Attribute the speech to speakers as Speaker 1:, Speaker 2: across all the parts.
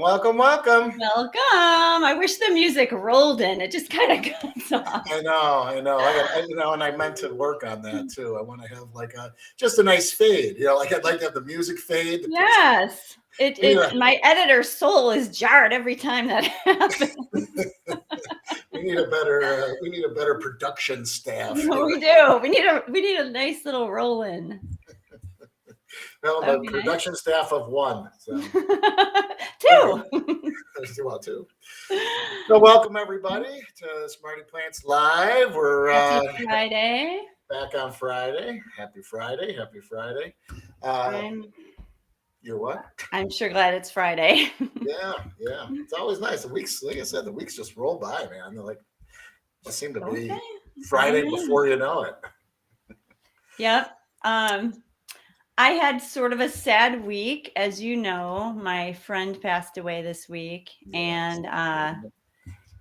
Speaker 1: Welcome.
Speaker 2: Welcome. I wish the music rolled in. It just kind of cuts off.
Speaker 1: I know. And I meant to work on that too. I want to have just a nice fade. I'd like to have the music fade.
Speaker 2: Yes. My editor's soul is jarred every time that happens.
Speaker 1: We need a better production staff.
Speaker 2: We do. We need a nice little roll in.
Speaker 1: Well, the production staff of one. So.
Speaker 2: Two.
Speaker 1: Well, two. So welcome everybody to SmartyPlants Live. We're
Speaker 2: Happy Friday.
Speaker 1: Back on Friday. Happy Friday. You're what?
Speaker 2: I'm sure glad it's Friday.
Speaker 1: Yeah. It's always nice. The weeks, like I said, the weeks just roll by, man. They're like, just seem to be Friday before you know it.
Speaker 2: Yep. I had sort of a sad week. As you know, my friend passed away this week. And I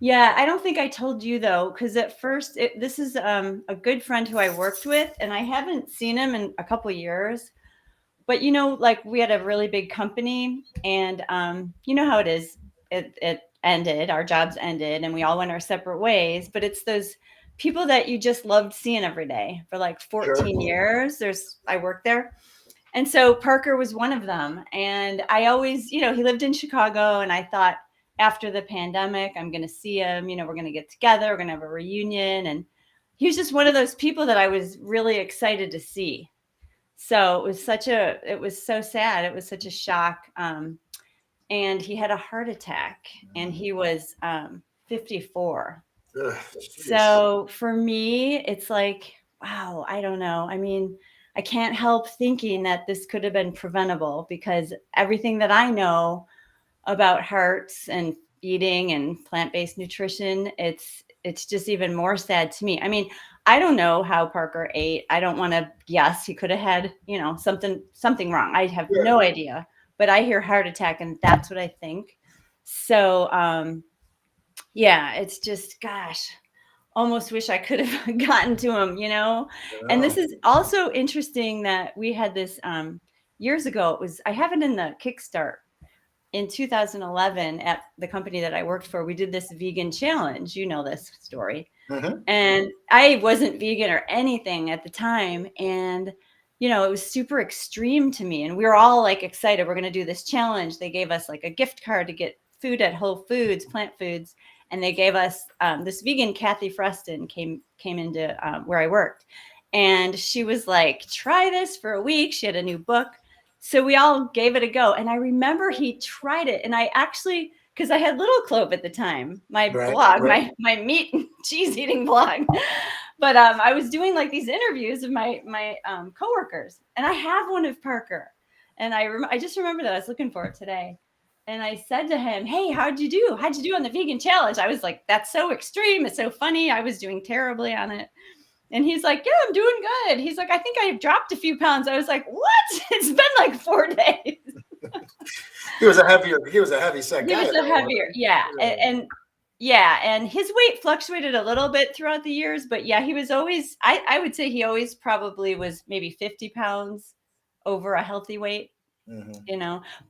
Speaker 2: don't think I told you, though, because at first, this is a good friend who I worked with, and I haven't seen him in a couple of years. But, we had a really big company, and you know how it is. It ended, our jobs ended, and we all went our separate ways. But it's those people that you just loved seeing every day for 14 years. I worked there. And so Parker was one of them. And I always, he lived in Chicago, and I thought after the pandemic, I'm going to see him, we're going to get together, we're going to have a reunion. And he was just one of those people that I was really excited to see. So it was so sad. It was such a shock. And he had a heart attack, and he was 54.
Speaker 1: Ugh,
Speaker 2: so for me, it's like, wow, I don't know. I mean, I can't help thinking that this could have been preventable, because everything that I know about hearts and eating and plant-based nutrition, it's just even more sad to me. I mean, I don't know how Parker ate. I don't want to guess. He could have had, something wrong. I have no idea. But I hear heart attack, and that's what I think. So, it's just, gosh, almost wish I could have gotten to him, And this is also interesting that we had this years ago. I have it in the Kickstart. In 2011, at the company that I worked for, we did this vegan challenge. You know this story.
Speaker 1: Mm-hmm.
Speaker 2: And I wasn't vegan or anything at the time. And, it was super extreme to me. And we were all excited. We're going to do this challenge. They gave us a gift card to get food at Whole Foods, plant foods. And they gave us this vegan, Kathy Freston, came into where I worked. And she was like, try this for a week. She had a new book. So we all gave it a go. And I remember he tried it. And I actually, because I had Little Clove at the time, my blog, my meat and cheese eating blog. But I was doing these interviews of my coworkers. And I have one of Parker. And I just remember that. I was looking for it today. And I said to him, hey, how'd you do? How'd you do on the vegan challenge? I was like, that's so extreme. It's so funny. I was doing terribly on it. And he's like, yeah, I'm doing good. He's like, I think I've dropped a few pounds. I was like, what? It's been 4 days.
Speaker 1: He was a heavy set guy.
Speaker 2: He was a heavier, yeah. And his weight fluctuated a little bit throughout the years. But yeah, he was always, I would say he always probably was maybe 50 pounds over a healthy weight,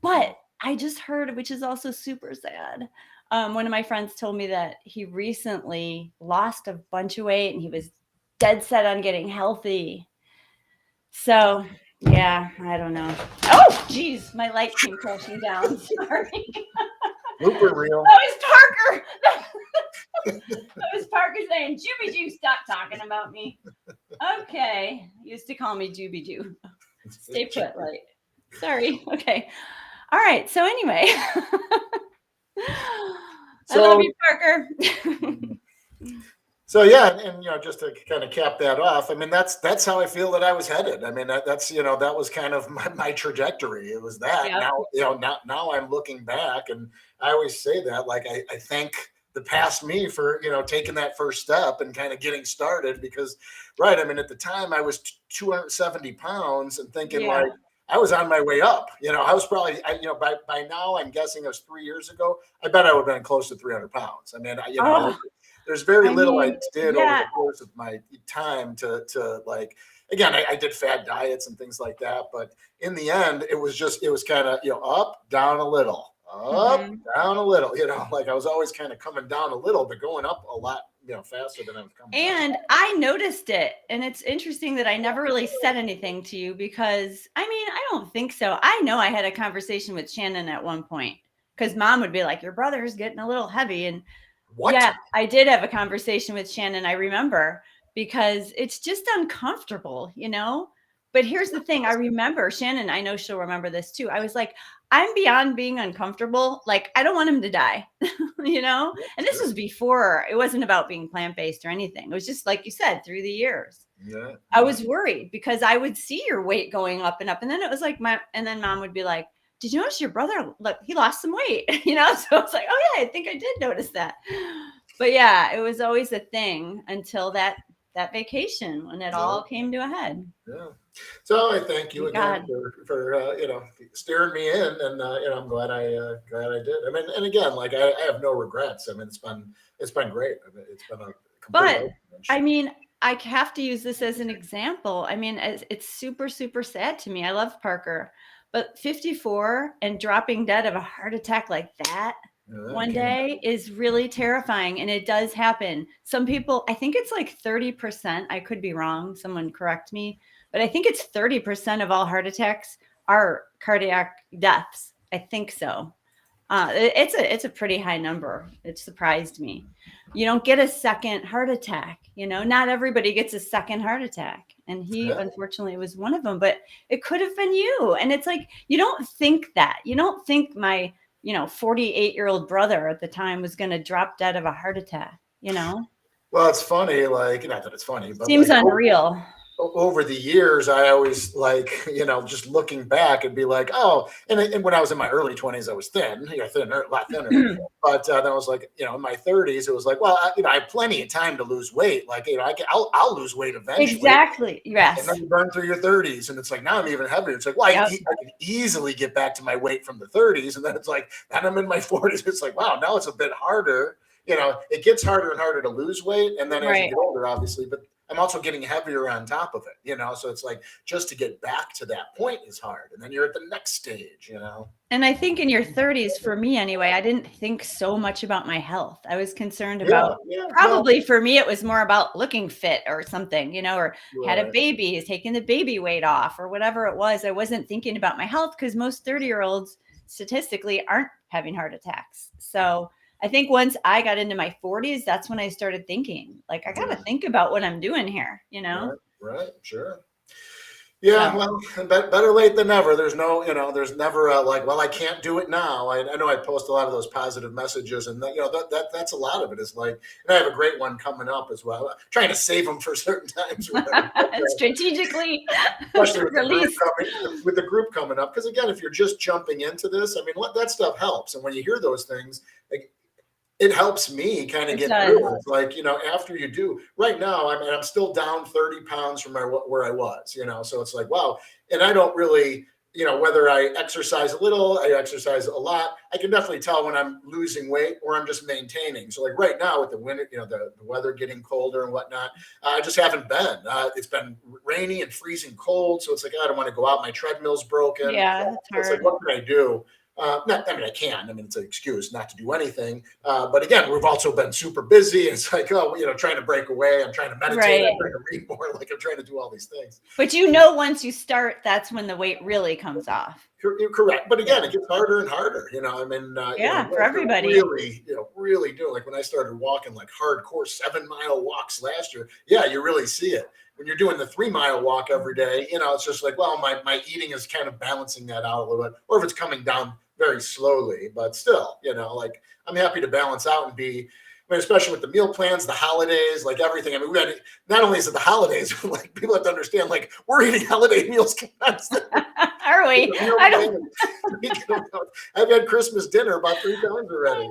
Speaker 2: But I just heard, which is also super sad. One of my friends told me that he recently lost a bunch of weight, and he was dead set on getting healthy. So, yeah, I don't know. Oh, geez, my light came crashing down. Sorry.
Speaker 1: Super real.
Speaker 2: That was Parker. That was Parker saying, Juby Jew, stop talking about me. Okay. He used to call me Juby Jew. Stay put, right? Sorry. Okay. All right. So anyway, I love you, Parker.
Speaker 1: So and just to kind of cap that off, I mean that's how I feel that I was headed. I mean that's that was kind of my trajectory. It was that. Yeah. Now I'm looking back, and I always say that I thank the past me for taking that first step and kind of getting started, because I mean at the time I was 270 pounds and thinking I was on my way up. I was probably, by now, I'm guessing it was 3 years ago. I bet I would have been close to 300 pounds. I mean, there's very little I did over the course of my time to again, I did fad diets and things like that. But in the end, it was kind of, up, down a little, up, down a little, like I was always kind of coming down a little, but going up a lot, faster than I was coming down.
Speaker 2: And I noticed it. And it's interesting that I never really said anything to you because, I don't think so. I know I had a conversation with Shannon at one point because Mom would be like, your brother's getting a little heavy. And
Speaker 1: What?
Speaker 2: yeah, I did have a conversation with Shannon, I remember, because it's just uncomfortable, But here's the thing. I remember Shannon, I know she'll remember this too. I was like, I'm beyond being uncomfortable. Like, I don't want him to die, And this was before, it wasn't about being plant-based or anything. It was just like you said, through the years.
Speaker 1: Yeah.
Speaker 2: I was worried because I would see your weight going up and up. And then it was like and then Mom would be like, did you notice your brother, look, he lost some weight, So it's like, oh yeah, I think I did notice that. But yeah, it was always a thing until that vacation when it all came to a head.
Speaker 1: Yeah. So I thank you again for steering me in, and I'm glad I did. And again, like I have no regrets. It's been great. It's been a complete
Speaker 2: But I have to use this as an example. It's super, super sad to me. I love Parker, but 54 and dropping dead of a heart attack like that one day is really terrifying. And it does happen. Some people, I think it's like 30%. I could be wrong. Someone correct me. But I think it's 30% of all heart attacks are cardiac deaths. I think so. It's a pretty high number. It surprised me. You don't get a second heart attack. Not everybody gets a second heart attack. And he, unfortunately, was one of them. But it could have been you. And it's like, you don't think that. You don't think my 48-year-old brother at the time was going to drop dead of a heart attack,
Speaker 1: Well, it's funny, like, not that it's funny, but
Speaker 2: seems unreal.
Speaker 1: Over the years, I always just looking back and be like, oh, and when I was in my early 20s, I was thin, a lot thinner. But then I was like, in my 30s, it was like, well, I have plenty of time to lose weight. Like, I'll lose weight eventually.
Speaker 2: Exactly. Yes.
Speaker 1: And then you burn through your 30s, and it's like, now I'm even heavier. It's like, well, I can easily get back to my weight from the 30s, and then it's like, then I'm in my 40s. It's like, wow, now it's a bit harder. It gets harder and harder to lose weight, and then as you get older, obviously, but I'm also getting heavier on top of it, so it's like just to get back to that point is hard. And then you're at the next stage,
Speaker 2: And I think in your 30s, for me anyway, I didn't think so much about my health. I was concerned about probably for me, it was more about looking fit or something, or had a baby, taking the baby weight off or whatever it was. I wasn't thinking about my health because most 30-year-olds statistically aren't having heart attacks. So I think once I got into my 40s, that's when I started thinking, like, I got to think about what I'm doing here,
Speaker 1: Right. Sure. Yeah. Well, better late than never. There's no, there's never like, well, I can't do it now. I know I post a lot of those positive messages, and that's a lot of it is like, and I have a great one coming up as well. I'm trying to save them for certain times.
Speaker 2: Strategically,
Speaker 1: especially with the group coming up. Because again, if you're just jumping into this, that stuff helps. And when you hear those things, like, it helps me kind of get through it. Like, after you do right now, I'm still down 30 pounds from where I was, so it's like, wow. And I don't really, whether I exercise a little, I exercise a lot, I can definitely tell when I'm losing weight or I'm just maintaining. So like right now with the winter, the weather getting colder and whatnot, I just haven't been, it's been rainy and freezing cold. So it's like, I don't want to go out. My treadmill's broken.
Speaker 2: Yeah.
Speaker 1: It's like, what can I do? I can. It's an excuse not to do anything. But again, we've also been super busy. It's like, trying to break away. I'm trying to meditate. I'm trying to read more. Like, I'm trying to do all these things.
Speaker 2: But once you start, that's when the weight really comes off.
Speaker 1: You're correct. But again, it gets harder and harder.
Speaker 2: For everybody.
Speaker 1: Really do. Like when I started walking like hardcore 7-mile walks last year, you really see it. When you're doing the 3-mile walk every day, it's just like, well, my eating is kind of balancing that out a little bit, or if it's coming down very slowly, but still, like I'm happy to balance out and be, especially with the meal plans, the holidays, like everything. We had, not only is it the holidays, but like people have to understand, like we're eating holiday meals constantly.
Speaker 2: Are we?
Speaker 1: I've had Christmas dinner about 3 times already.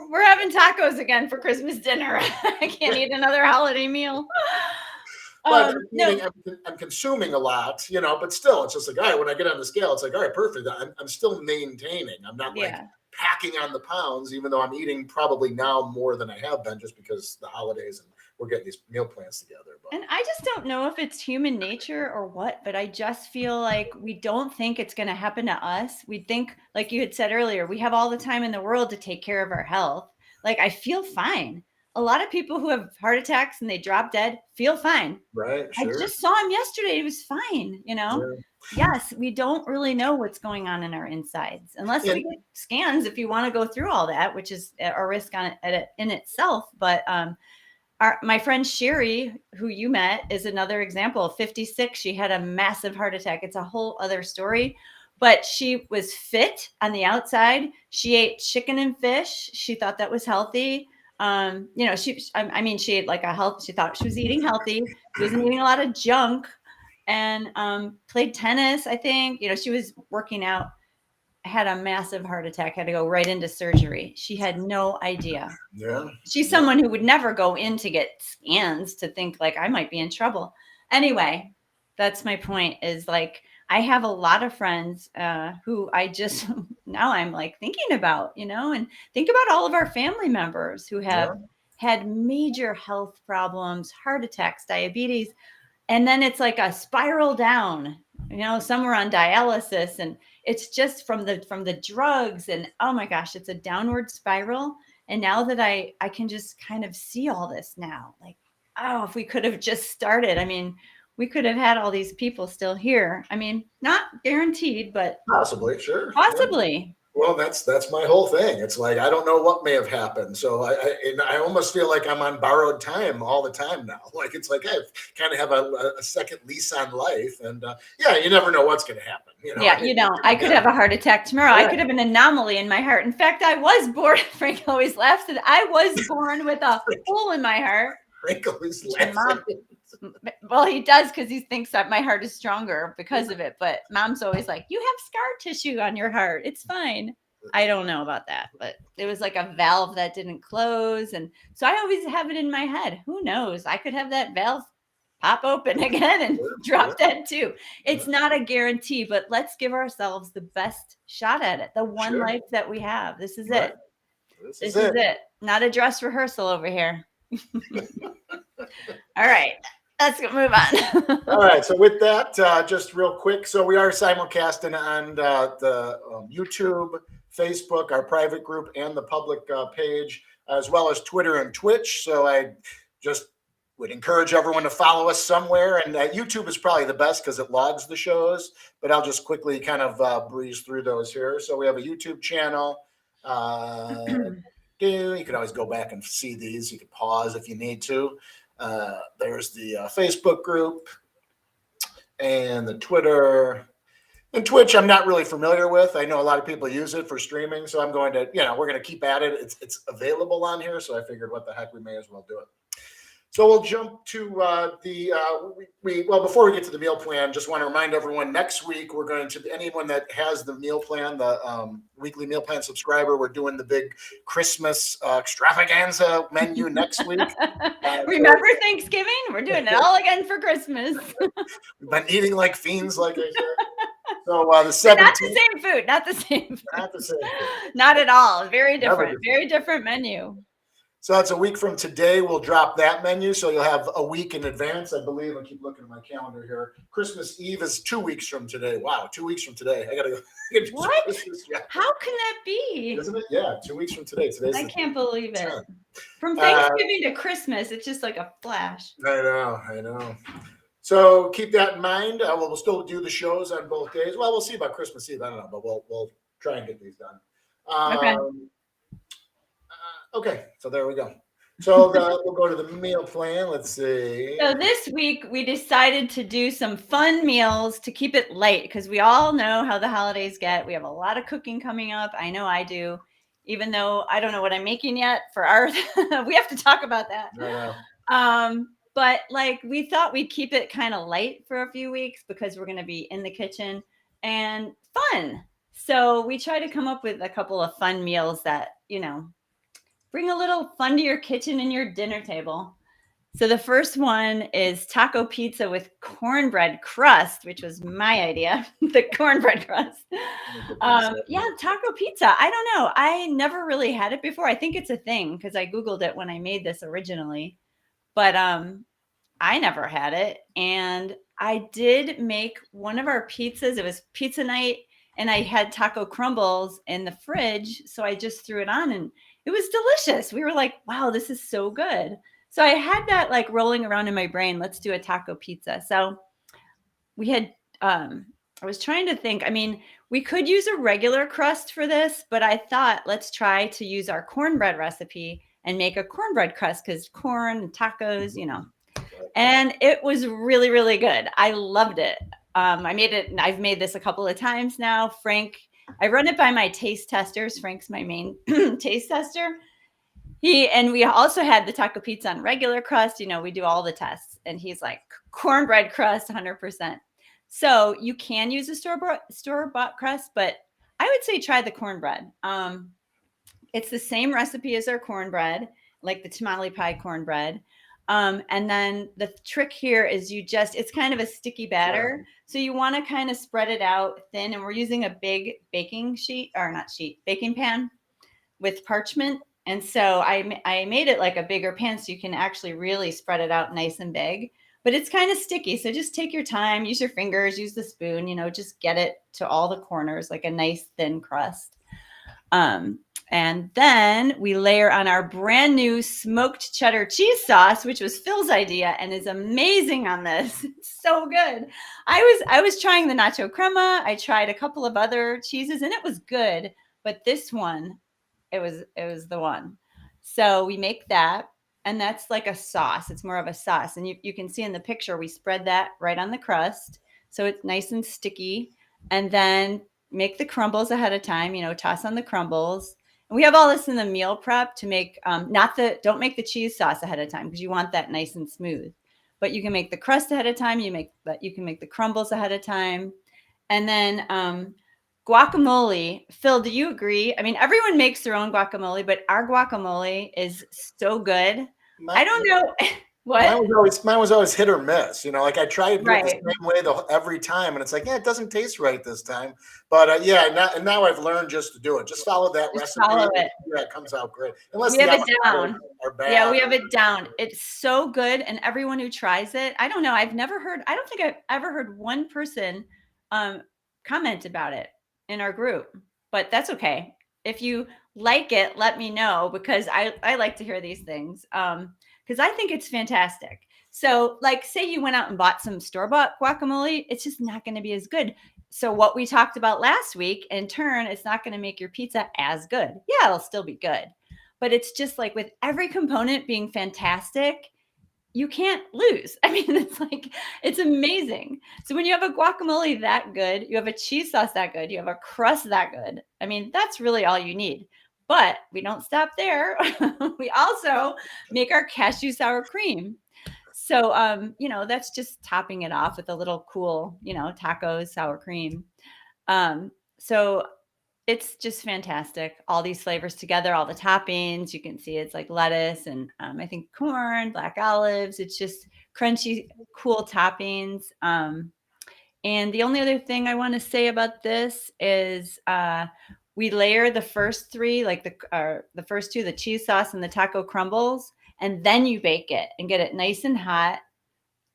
Speaker 2: We're having tacos again for Christmas dinner. I can't eat another holiday meal.
Speaker 1: But I'm consuming a lot, but still, it's just like, all right, when I get on the scale, it's like, all right, perfect. I'm still maintaining. I'm not like packing on the pounds, even though I'm eating probably now more than I have been just because the holidays and we're getting these meal plans together. But.
Speaker 2: And I just don't know if it's human nature or what, but I just feel like we don't think it's going to happen to us. We think, like you had said earlier, we have all the time in the world to take care of our health. Like, I feel fine. A lot of people who have heart attacks and they drop dead feel fine.
Speaker 1: Right. Sure.
Speaker 2: I just saw him yesterday. He was fine, you know? Yeah. Yes, we don't really know what's going on in our insides unless we get scans if you want to go through all that, which is a risk on it in itself. But my friend Sherry, who you met, is another example. 56, she had a massive heart attack. It's a whole other story, but she was fit on the outside. She ate chicken and fish. She thought that was healthy. You know, she ate like she thought she was eating healthy. She wasn't eating a lot of junk, and played tennis. I think, you know, she was working out, had a massive heart attack, had to go right into surgery. She had no idea.
Speaker 1: Yeah.
Speaker 2: She's someone who would never go in to get scans to think like I might be in trouble. Anyway, that's my point, is like, I have a lot of friends who I just, now I'm like thinking about, you know, and think about all of our family members who have had major health problems, heart attacks, diabetes. And then it's like a spiral down, you know, some are on dialysis, and it's just from the drugs, and oh my gosh, it's a downward spiral. And now that I can just kind of see all this now, like, oh, if we could have just started, I mean, we could have had all these people still here. I mean, not guaranteed, but
Speaker 1: possibly, sure.
Speaker 2: Possibly.
Speaker 1: Yeah. Well, that's my whole thing. It's like, I don't know what may have happened. So I almost feel like I'm on borrowed time all the time now. Like, it's like I kind of have a second lease on life. And you never know what's going to happen. You know?
Speaker 2: Yeah, you don't. I could have a heart attack tomorrow. Yeah. I could have an anomaly in my heart. In fact, I was born, Frank always laughs, that I was born with a hole in my heart.
Speaker 1: Frank always laughs.
Speaker 2: Well, he does, because he thinks that my heart is stronger because of it. But mom's always like, you have scar tissue on your heart. It's fine. I don't know about that, but it was like a valve that didn't close. And so I always have it in my head. Who knows? I could have that valve pop open again and drop dead too. It's not a guarantee, but let's give ourselves the best shot at it. The one life that we have. This is it. This is it. Not a dress rehearsal over here. All right. Let's move on.
Speaker 1: All right. So with that, just real quick. So we are simulcasting on the YouTube, Facebook, our private group, and the public page, as well as Twitter and Twitch. So I just would encourage everyone to follow us somewhere. And YouTube is probably the best because it logs the shows. But I'll just quickly kind of breeze through those here. So we have a YouTube channel. You can always go back and see these. You can pause if you need to. There's the Facebook group and the Twitter. And Twitch, I'm not really familiar with. I know a lot of people use it for streaming, so I'm going to, we're going to keep at it. It's available on here, so I figured, what the heck, we may as well do it. So we'll jump to before we get to the meal plan, just want to remind everyone, next week we're going to, anyone that has the meal plan, the weekly meal plan subscriber, we're doing the big Christmas extravaganza menu next week.
Speaker 2: Remember Thanksgiving? We're doing it all again for Christmas.
Speaker 1: We've been eating like fiends, like I said. So the 17th.
Speaker 2: Not the same food. Not the same food.
Speaker 1: Not the same food.
Speaker 2: Not at all. Very different. Very different menu.
Speaker 1: So that's a week from today. We'll drop that menu. So you'll have a week in advance, I believe. I keep looking at my calendar here. Christmas Eve is 2 weeks from today. Wow, 2 weeks from today. I got to go.
Speaker 2: What? How can that be?
Speaker 1: Isn't it? Yeah, 2 weeks from today.
Speaker 2: I can't believe it. From Thanksgiving to Christmas, it's just like a flash.
Speaker 1: I know. So keep that in mind. We'll still do the shows on both days. Well, we'll see about Christmas Eve. I don't know, but we'll try and get these done.
Speaker 2: Okay.
Speaker 1: Okay, so there we go. So we'll go to the meal plan. Let's see.
Speaker 2: So this week we decided to do some fun meals to keep it light, because we all know how the holidays get. We have a lot of cooking coming up. I know I do, even though I don't know what I'm making yet for our. We have to talk about that.
Speaker 1: I know.
Speaker 2: But like, we thought we'd keep it kind of light for a few weeks because we're going to be in the kitchen and fun. So we try to come up with a couple of fun meals that, bring a little fun to your kitchen and your dinner table. So the first one is taco pizza with cornbread crust, which was my idea, the cornbread crust. Taco pizza. I don't know. I never really had it before. I think it's a thing because I Googled it when I made this originally. but I never had it. And I did make one of our pizzas. It was pizza night, and I had taco crumbles in the fridge. So I just threw it on, and it was delicious. We were like, wow, this is so good. So I had that like rolling around in my brain. Let's do a taco pizza. So we had, I was trying to think. I mean, we could use a regular crust for this, but I thought let's try to use our cornbread recipe and make a cornbread crust because corn and tacos, and it was really, really good. I loved it. I made it. I've made this a couple of times now. Frank, I run it by my taste testers. Frank's my main taste tester. And we also had the taco pizza on regular crust. We do all the tests, and he's like cornbread crust, 100%. So you can use a store-bought crust, but I would say try the cornbread. It's the same recipe as our cornbread, like the tamale pie cornbread. And then the trick here is it's kind of a sticky batter. So you want to kind of spread it out thin. And we're using a big baking pan with parchment. And so I made it like a bigger pan so you can actually really spread it out nice and big. But it's kind of sticky. So just take your time, use your fingers, use the spoon, just get it to all the corners, like a nice thin crust. And then we layer on our brand new smoked cheddar cheese sauce, which was Phil's idea and is amazing on this. It's so good. I was trying the nacho crema. I tried a couple of other cheeses and it was good, but this one, it was the one. So we make that, and that's like a sauce. It's more of a sauce. And you can see in the picture, we spread that right on the crust. So it's nice and sticky. And then make the crumbles ahead of time, toss on the crumbles. And we have all this in the meal prep to make, don't make the cheese sauce ahead of time because you want that nice and smooth. But you can make the crust ahead of time. You can make the crumbles ahead of time. And then guacamole. Phil, do you agree? I mean, everyone makes their own guacamole, but our guacamole is so good. I don't know. What?
Speaker 1: Mine was always hit or miss. Like I try to do it the same way every time, and it's like, it doesn't taste right this time. But now I've learned just to do it. Just follow that recipe.
Speaker 2: Follow it.
Speaker 1: Yeah, it comes out great. Unless
Speaker 2: we have it down.
Speaker 1: Yeah,
Speaker 2: we have it down. It's so good, and everyone who tries it, I don't know. I don't think I've ever heard one person comment about it in our group, but that's okay. If you like it, let me know because I like to hear these things. Because I think it's fantastic. So like say you went out and bought some store-bought guacamole, it's just not going to be as good. So what we talked about last week, in turn, it's not going to make your pizza as good. Yeah, it'll still be good. But it's just like with every component being fantastic, you can't lose. I mean, it's amazing. So when you have a guacamole that good, you have a cheese sauce that good, you have a crust that good. I mean, that's really all you need. But we don't stop there. We also make our cashew sour cream. So, that's just topping it off with a little cool, tacos, sour cream. So it's just fantastic. All these flavors together, all the toppings. You can see it's like lettuce and I think corn, black olives. It's just crunchy, cool toppings. And the only other thing I want to say about this is we layer the first three, like the first two, the cheese sauce and the taco crumbles, and then you bake it and get it nice and hot.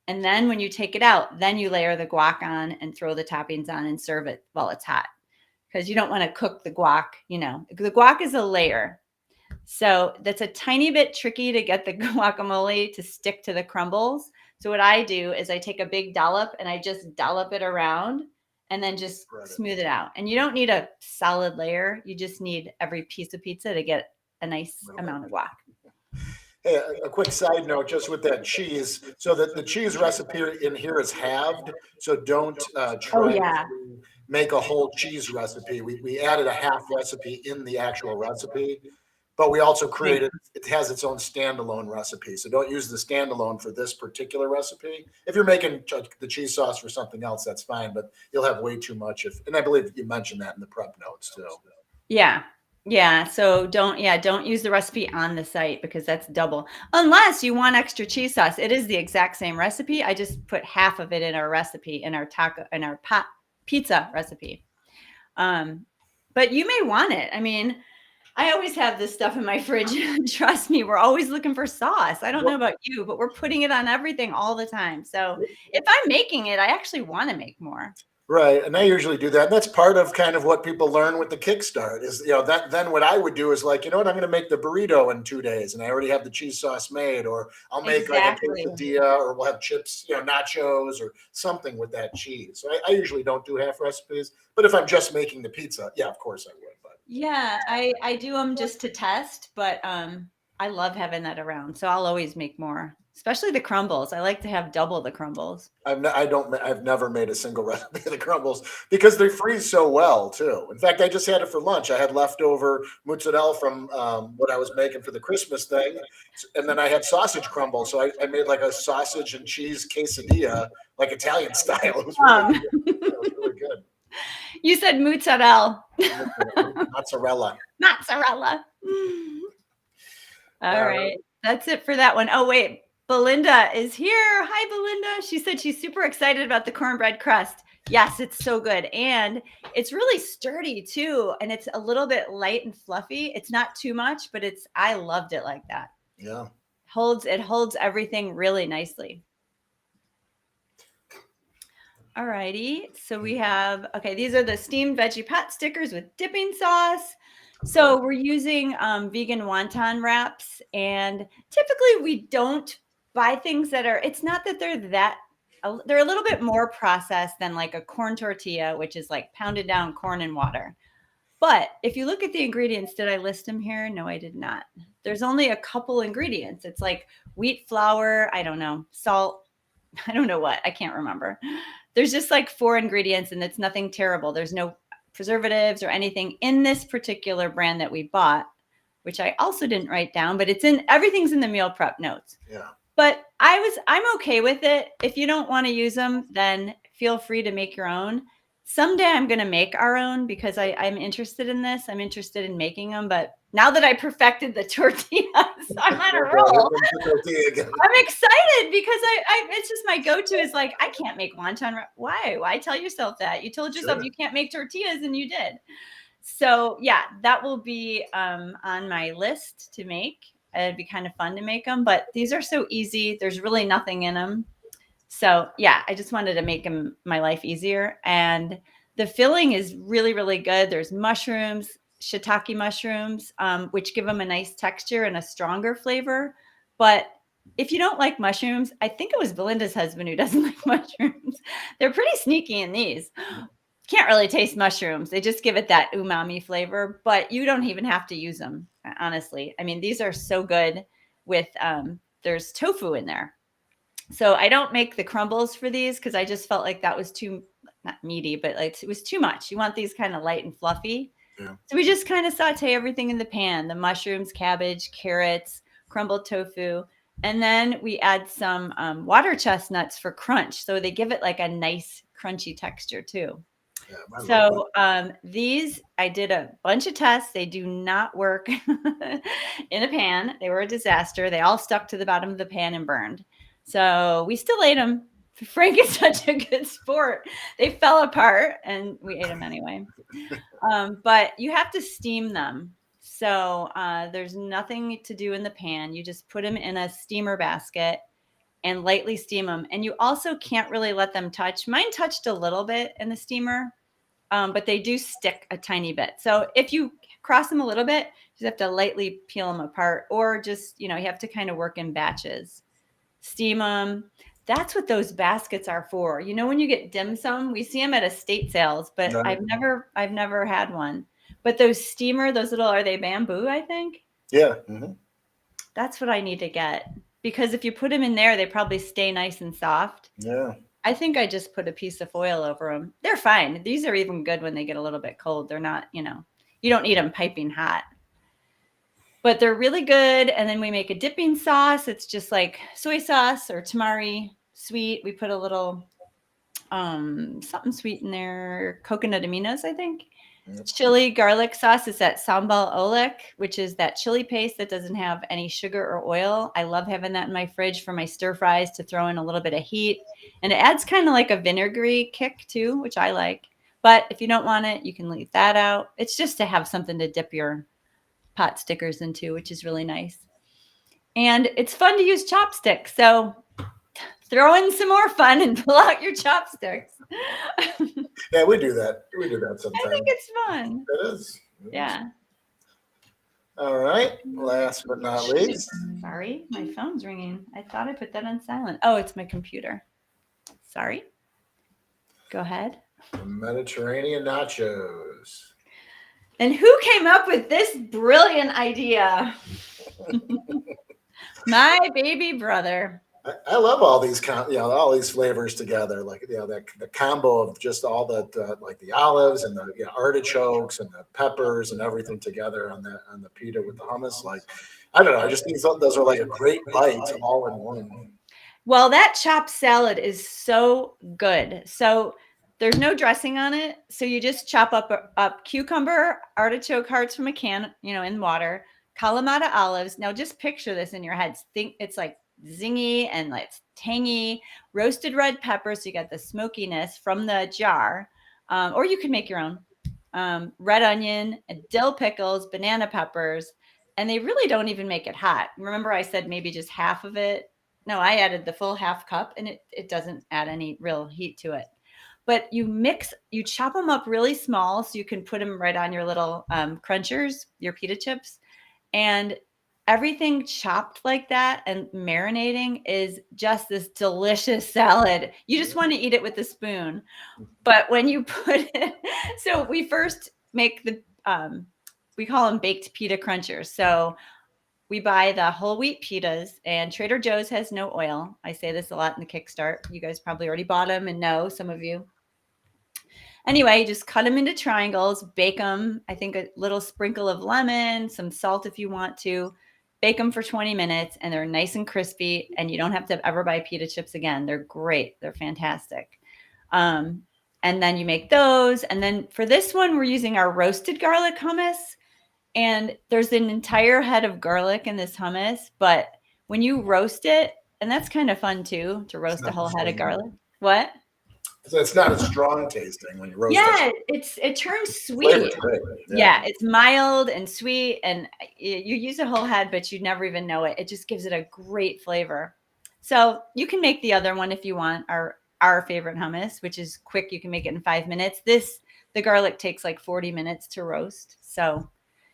Speaker 2: And then when you take it out, then you layer the guac on and throw the toppings on and serve it while it's hot. Because you don't want to cook the guac, The guac is a layer. So that's a tiny bit tricky to get the guacamole to stick to the crumbles. So what I do is I take a big dollop and I just dollop it around and then just smooth it out. And you don't need a solid layer. You just need every piece of pizza to get a nice amount of guac.
Speaker 1: Hey, a quick side note, just with that cheese. So that the cheese recipe in here is halved. So don't try to make a whole cheese recipe. We added a half recipe in the actual recipe, but we also created, it has its own standalone recipe. So don't use the standalone for this particular recipe. If you're making the cheese sauce for something else, that's fine, but you'll have way too much. And I believe you mentioned that in the prep notes too.
Speaker 2: Yeah. Yeah. So don't use the recipe on the site because that's double. Unless you want extra cheese sauce. It is the exact same recipe. I just put half of it in our recipe, in our pizza recipe. But you may want it. I mean, I always have this stuff in my fridge. Trust me, we're always looking for sauce. I don't know about you, but we're putting it on everything all the time. So if I'm making it, I actually want to make more.
Speaker 1: Right. And I usually do that. And that's part of kind of what people learn with the Kickstart is, that then what I would do is like, what, I'm going to make the burrito in 2 days and I already have the cheese sauce made, or I'll make like a quesadilla, or we'll have chips, nachos or something with that cheese. So I usually don't do half recipes, but if I'm just making the pizza, yeah, of course I would. But
Speaker 2: yeah, I do them just to test, but I love having that around. So I'll always make more, especially the crumbles. I like to have double the crumbles.
Speaker 1: I've never made a single recipe of the crumbles because they freeze so well too. In fact, I just had it for lunch. I had leftover mozzarella from what I was making for the Christmas thing, and then I had sausage crumbles. So I made like a sausage and cheese quesadilla, like Italian style. It was really good.
Speaker 2: You said mozzarella.
Speaker 1: Mozzarella.
Speaker 2: Mozzarella. All right. That's it for that one. Oh, wait. Belinda is here. Hi, Belinda. She said she's super excited about the cornbread crust. Yes, it's so good. And it's really sturdy too. And it's a little bit light and fluffy. It's not too much, but I loved it like that.
Speaker 1: Yeah.
Speaker 2: It holds everything really nicely. All righty. So we have, these are the steamed veggie pot stickers with dipping sauce. So we're using vegan wonton wraps, and typically we don't buy things that it's not that they're a little bit more processed than like a corn tortilla, which is like pounded down corn and water. But if you look at the ingredients, did I list them here? No, I did not. There's only a couple ingredients. It's like wheat flour, I don't know, salt, I don't know what, I can't remember. There's just like 4 ingredients and it's nothing terrible. There's no preservatives or anything in this particular brand that we bought, which I also didn't write down, but everything's in the meal prep notes.
Speaker 1: Yeah.
Speaker 2: But I'm okay with it. If you don't want to use them, then feel free to make your own. Someday I'm going to make our own because I'm interested in this. I'm interested in making them. But now that I perfected the tortillas, I'm on a roll. I'm excited because it's just my go-to is like, I can't make wonton. Why? Why tell yourself that? You told yourself you can't make tortillas and you did. So yeah, that will be on my list to make. It'd be kind of fun to make them, but these are so easy. There's really nothing in them. So yeah, I just wanted to make my life easier. And the filling is really, really good. There's mushrooms, shiitake mushrooms, which give them a nice texture and a stronger flavor. But if you don't like mushrooms, I think it was Belinda's husband who doesn't like mushrooms. They're pretty sneaky in these. Can't really taste mushrooms. They just give it that umami flavor, but you don't even have to use them, honestly. I mean, these are so good with, there's tofu in there. So I don't make the crumbles for these because I just felt like that was not meaty, but like it was too much. You want these kind of light and fluffy. Yeah. So we just kind of saute everything in the pan, the mushrooms, cabbage, carrots, crumbled tofu. And then we add some water chestnuts for crunch. So they give it like a nice crunchy texture too. Yeah, so these, I did a bunch of tests. They do not work in a pan. They were a disaster. They all stuck to the bottom of the pan and burned. So we still ate them. Frank is such a good sport. They fell apart and we ate them anyway. But you have to steam them. So there's nothing to do in the pan. You just put them in a steamer basket and lightly steam them. And you also can't really let them touch. Mine touched a little bit in the steamer, but they do stick a tiny bit. So if you cross them a little bit, you just have to lightly peel them apart, or just, you have to kind of work in batches. Steam them. That's what those baskets are for. When you get dim sum, we see them at estate sales, but I've never had one. But those are they bamboo, I think?
Speaker 1: Yeah. Mm-hmm.
Speaker 2: That's what I need to get, because if you put them in there, they probably stay nice and soft.
Speaker 1: Yeah.
Speaker 2: I think I just put a piece of foil over them. They're fine. These are even good when they get a little bit cold. They're not, you don't need them piping hot. But they're really good. And then we make a dipping sauce. It's just like soy sauce or tamari sweet. We put a little something sweet in there. Coconut aminos, I think. Chili garlic sauce is that sambal oelek, which is that chili paste that doesn't have any sugar or oil. I love having that in my fridge for my stir fries to throw in a little bit of heat. And it adds kind of like a vinegary kick too, which I like. But if you don't want it, you can leave that out. It's just to have something to dip your Potstickers into, which is really nice. And it's fun to use chopsticks. So throw in some more fun and pull out your chopsticks.
Speaker 1: Yeah, we do that. We do that sometimes.
Speaker 2: I think it's fun.
Speaker 1: It is.
Speaker 2: Yeah.
Speaker 1: All right. Last but not least.
Speaker 2: Sorry, my phone's ringing. I thought I put that on silent. Oh, it's my computer. Sorry. Go ahead.
Speaker 1: The Mediterranean nachos.
Speaker 2: And who came up with this brilliant idea? My baby brother.
Speaker 1: I love all these, all these flavors together. Like, the combo of just all like the olives and the artichokes and the peppers and everything together on the pita with the hummus. Like, I don't know. I just think those are like a great bite all in one.
Speaker 2: Well, that chopped salad is so good. So there's no dressing on it. So you just chop up cucumber, artichoke hearts from a can, in water, Kalamata olives. Now just picture this in your head. Think it's like zingy and like tangy, roasted red pepper. So you got the smokiness from the jar, or you can make your own. Red onion, dill pickles, banana peppers, and they really don't even make it hot. Remember I said maybe just half of it? No, I added the full half cup, and it doesn't add any real heat to it. But you chop them up really small so you can put them right on your little crunchers, your pita chips. And everything chopped like that and marinating is just this delicious salad. You just want to eat it with a spoon. But when you put it, so we first make we call them baked pita crunchers. So we buy the whole wheat pitas, and Trader Joe's has no oil. I say this a lot in the Kickstart. You guys probably already bought them and know, some of you. Anyway, just cut them into triangles, bake them. I think a little sprinkle of lemon, some salt if you want to. Bake them for 20 minutes, and they're nice and crispy, and you don't have to ever buy pita chips again. They're great. They're fantastic. And then you make those. And then for this one, we're using our roasted garlic hummus. And there's an entire head of garlic in this hummus. But when you roast it, and that's kind of fun too, to roast a whole head of garlic. What?
Speaker 1: So it's not as strong tasting when you roast it.
Speaker 2: Yeah, it turns sweet. Yeah, it's mild and sweet, and you use a whole head, but you never even know it. It just gives it a great flavor. So you can make the other one if you want, our favorite hummus, which is quick. You can make it in 5 minutes. The garlic takes like 40 minutes to roast. So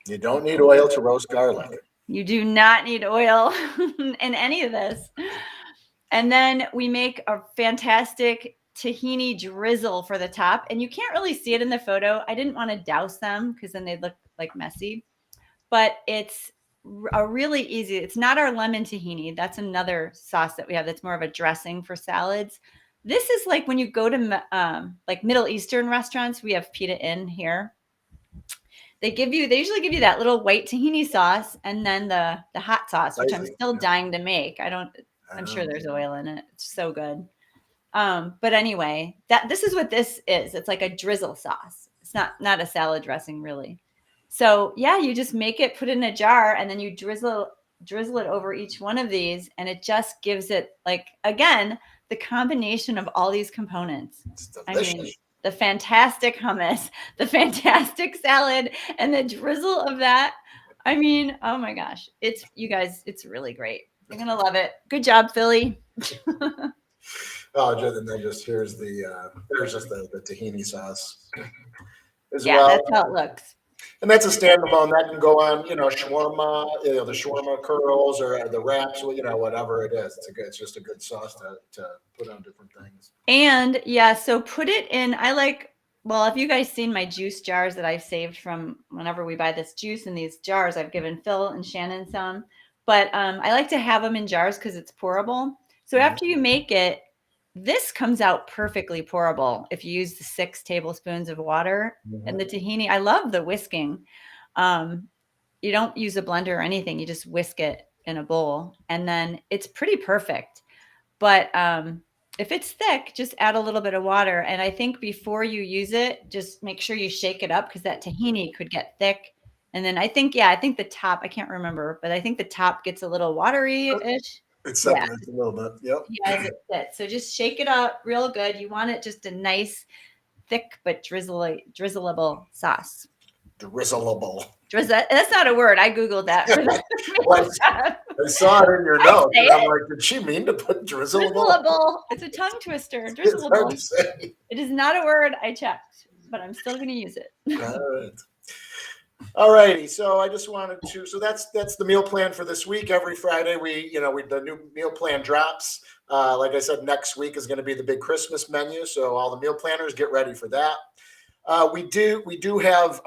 Speaker 1: you don't need oil to roast garlic.
Speaker 2: You do not need oil in any of this. And then we make a fantastic tahini drizzle for the top. And you can't really see it in the photo. I didn't want to douse them because then they'd look like messy. But it's a really easy, it's not our lemon tahini. That's another sauce that we have that's more of a dressing for salads. This is like when you go to like Middle Eastern restaurants, we have Pita Inn here. They usually give you that little white tahini sauce and then the hot sauce, which I'm still dying to make. I'm sure there's oil in it. It's so good. But anyway, this is what this is. It's like a drizzle sauce. It's not a salad dressing really. So yeah, you just make it, put it in a jar, and then you drizzle it over each one of these, and it just gives it, like, again, the combination of all these components. I mean, the fantastic hummus, the fantastic salad, and the drizzle of that. I mean, oh my gosh, you guys, it's really great. You're gonna love it. Good job, Philly.
Speaker 1: Oh, and then here's just the tahini sauce.
Speaker 2: That's how it looks.
Speaker 1: And that's a standalone that can go on, shawarma, the shawarma curls or the wraps, whatever it is. It's just a good sauce to put on different things.
Speaker 2: And yeah, so put it in. If you guys seen my juice jars that I've saved from whenever we buy this juice in these jars, I've given Phil and Shannon some. But I like to have them in jars because it's pourable. So after you make it, this comes out perfectly pourable if you use the 6 tablespoons of water. And the tahini, I love the whisking. You don't use a blender or anything. You just whisk it in a bowl, and then it's pretty perfect. But if it's thick, just add a little bit of water. And I think before you use it, just make sure you shake it up because that tahini could get thick. And then I think the top, I can't remember, but I think the top gets a little watery-ish.
Speaker 1: It separates a little bit. Yep.
Speaker 2: Yeah, it. So just shake it up real good. You want it just a nice, thick but drizzleable sauce.
Speaker 1: Drizzleable.
Speaker 2: That's not a word. I Googled that.
Speaker 1: Well, I saw it in your notes, and I'm like, did she mean to put drizzleable?
Speaker 2: Drizzleable. It's a tongue twister.
Speaker 1: It's hard
Speaker 2: Drizzleable.
Speaker 1: to say.
Speaker 2: It is not a word. I checked, but I'm still going to use it.
Speaker 1: All right. All righty. So I just wanted to. So that's the meal plan for this week. Every Friday, the new meal plan drops. Like I said, next week is going to be the big Christmas menu. So all the meal planners, get ready for that. We do have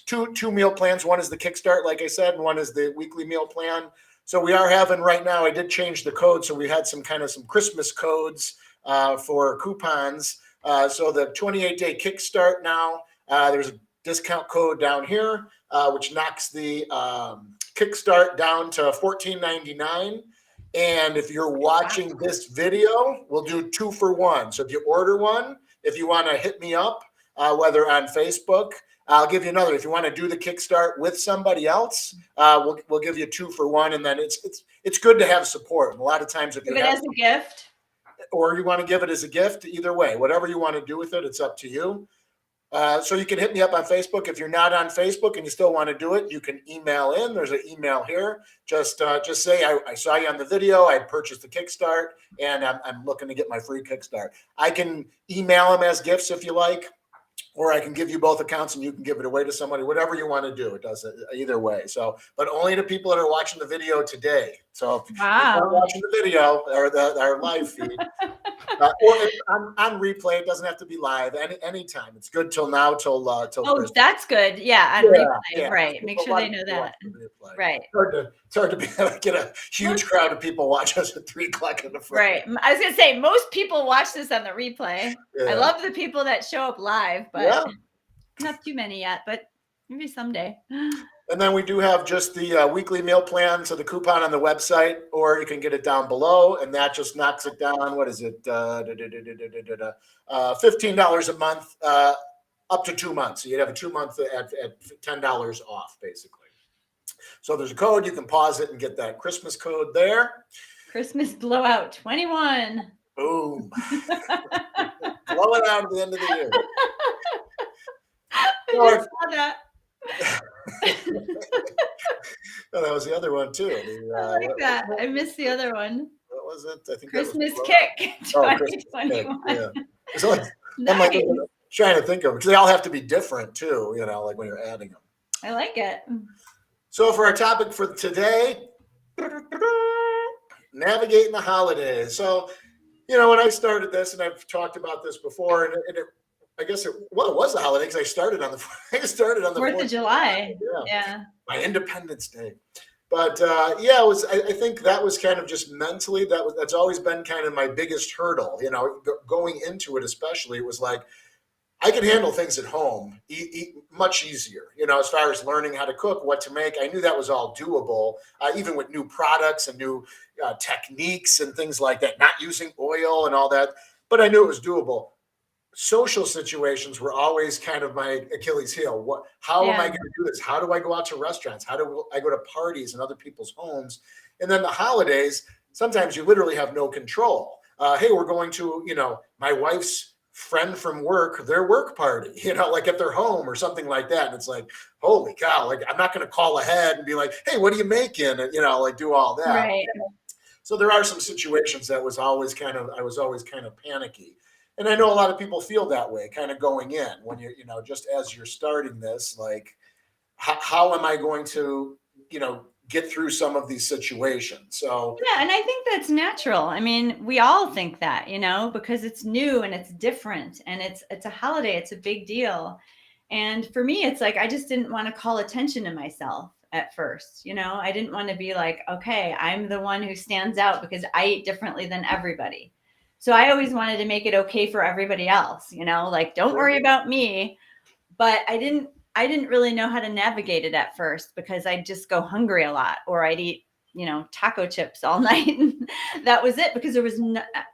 Speaker 1: two meal plans. One is the Kickstart, like I said, and one is the weekly meal plan. So we are having right now, I did change the code. So we had some Christmas codes for coupons. So the 28-day Kickstart now, there's a discount code down here, which knocks the Kickstart down to $14.99. And if you're watching this video, we'll do 2 for 1. So if you order one, if you want to hit me up, whether on Facebook, I'll give you another. If you want to do the Kickstart with somebody else, we'll give you 2 for 1. And then it's good to have support. And a lot of times, if
Speaker 2: give
Speaker 1: you
Speaker 2: it as a gift,
Speaker 1: or you want to give it as a gift, either way, whatever you want to do with it, it's up to you. So you can hit me up on Facebook. If you're not on Facebook and you still want to do it, you can email in. There's an email here. Just say I saw you on the video. I purchased the Kickstart, and I'm looking to get my free Kickstart. I can email them as gifts if you like, or I can give you both accounts and you can give it away to somebody. Whatever you want to do, it does it either way. So, but only to people that are watching the video today. So if you're watching the video or our live feed, or on replay, it doesn't have to be live anytime. It's good till now, till Christmas.
Speaker 2: That's good. Yeah, on replay, right. Make sure they know that. Right.
Speaker 1: It's hard to get a huge crowd of people watch us at 3:00 in the front.
Speaker 2: Right. I was gonna say most people watch this on the replay. Yeah. I love the people that show up live, but not too many yet. But maybe someday.
Speaker 1: And then we do have just the weekly meal plan, so the coupon on the website, or you can get it down below, and that just knocks it down. What is it? $15 a month, up to 2 months. So you'd have a 2 month at $10 off, basically. So there's a code. You can pause it and get that Christmas code there.
Speaker 2: Christmas blowout 21.
Speaker 1: Boom. Blow it out at the end of the year.
Speaker 2: I just saw that.
Speaker 1: Oh, that was the other one too.
Speaker 2: I like that. I missed the other one.
Speaker 1: What was it? I think
Speaker 2: Christmas Kick 2021.
Speaker 1: Yeah. So I'm like trying to think of, because they all have to be different too, like when you're adding them.
Speaker 2: I like it.
Speaker 1: So for our topic for today, navigating the holidays. So, when I started this, and I've talked about this before, and I guess it was the holiday because I started on the
Speaker 2: 4th of July. Yeah.
Speaker 1: My Independence Day. But it was. I think that was kind of just mentally that's always been kind of my biggest hurdle. Going into it, especially, it was like I could handle things at home much easier. As far as learning how to cook, what to make, I knew that was all doable. Even with new products and new techniques and things like that, not using oil and all that. But I knew it was doable. Social situations were always kind of my Achilles heel. How am I going to do this? How do I go out to restaurants? How do I go to parties and other people's homes? And then the holidays, sometimes you literally have no control. Hey, we're going to, my wife's friend from work, their work party, like at their home or something like that. And it's like, holy cow, like I'm not going to call ahead and be like, hey, what are you making? And, like do all that.
Speaker 2: Right.
Speaker 1: So there are some situations that I was always kind of panicky. And I know a lot of people feel that way kind of going in when just as you're starting this, like, how am I going to, get through some of these situations? So,
Speaker 2: yeah. And I think that's natural. I mean, we all think that, because it's new and it's different and it's a holiday. It's a big deal. And for me, it's like, I just didn't want to call attention to myself at first. I didn't want to be like, okay, I'm the one who stands out because I eat differently than everybody. So I always wanted to make it okay for everybody else, like, don't worry about me. But I didn't really know how to navigate it at first because I'd just go hungry a lot, or I'd eat, taco chips all night. And that was it, because there was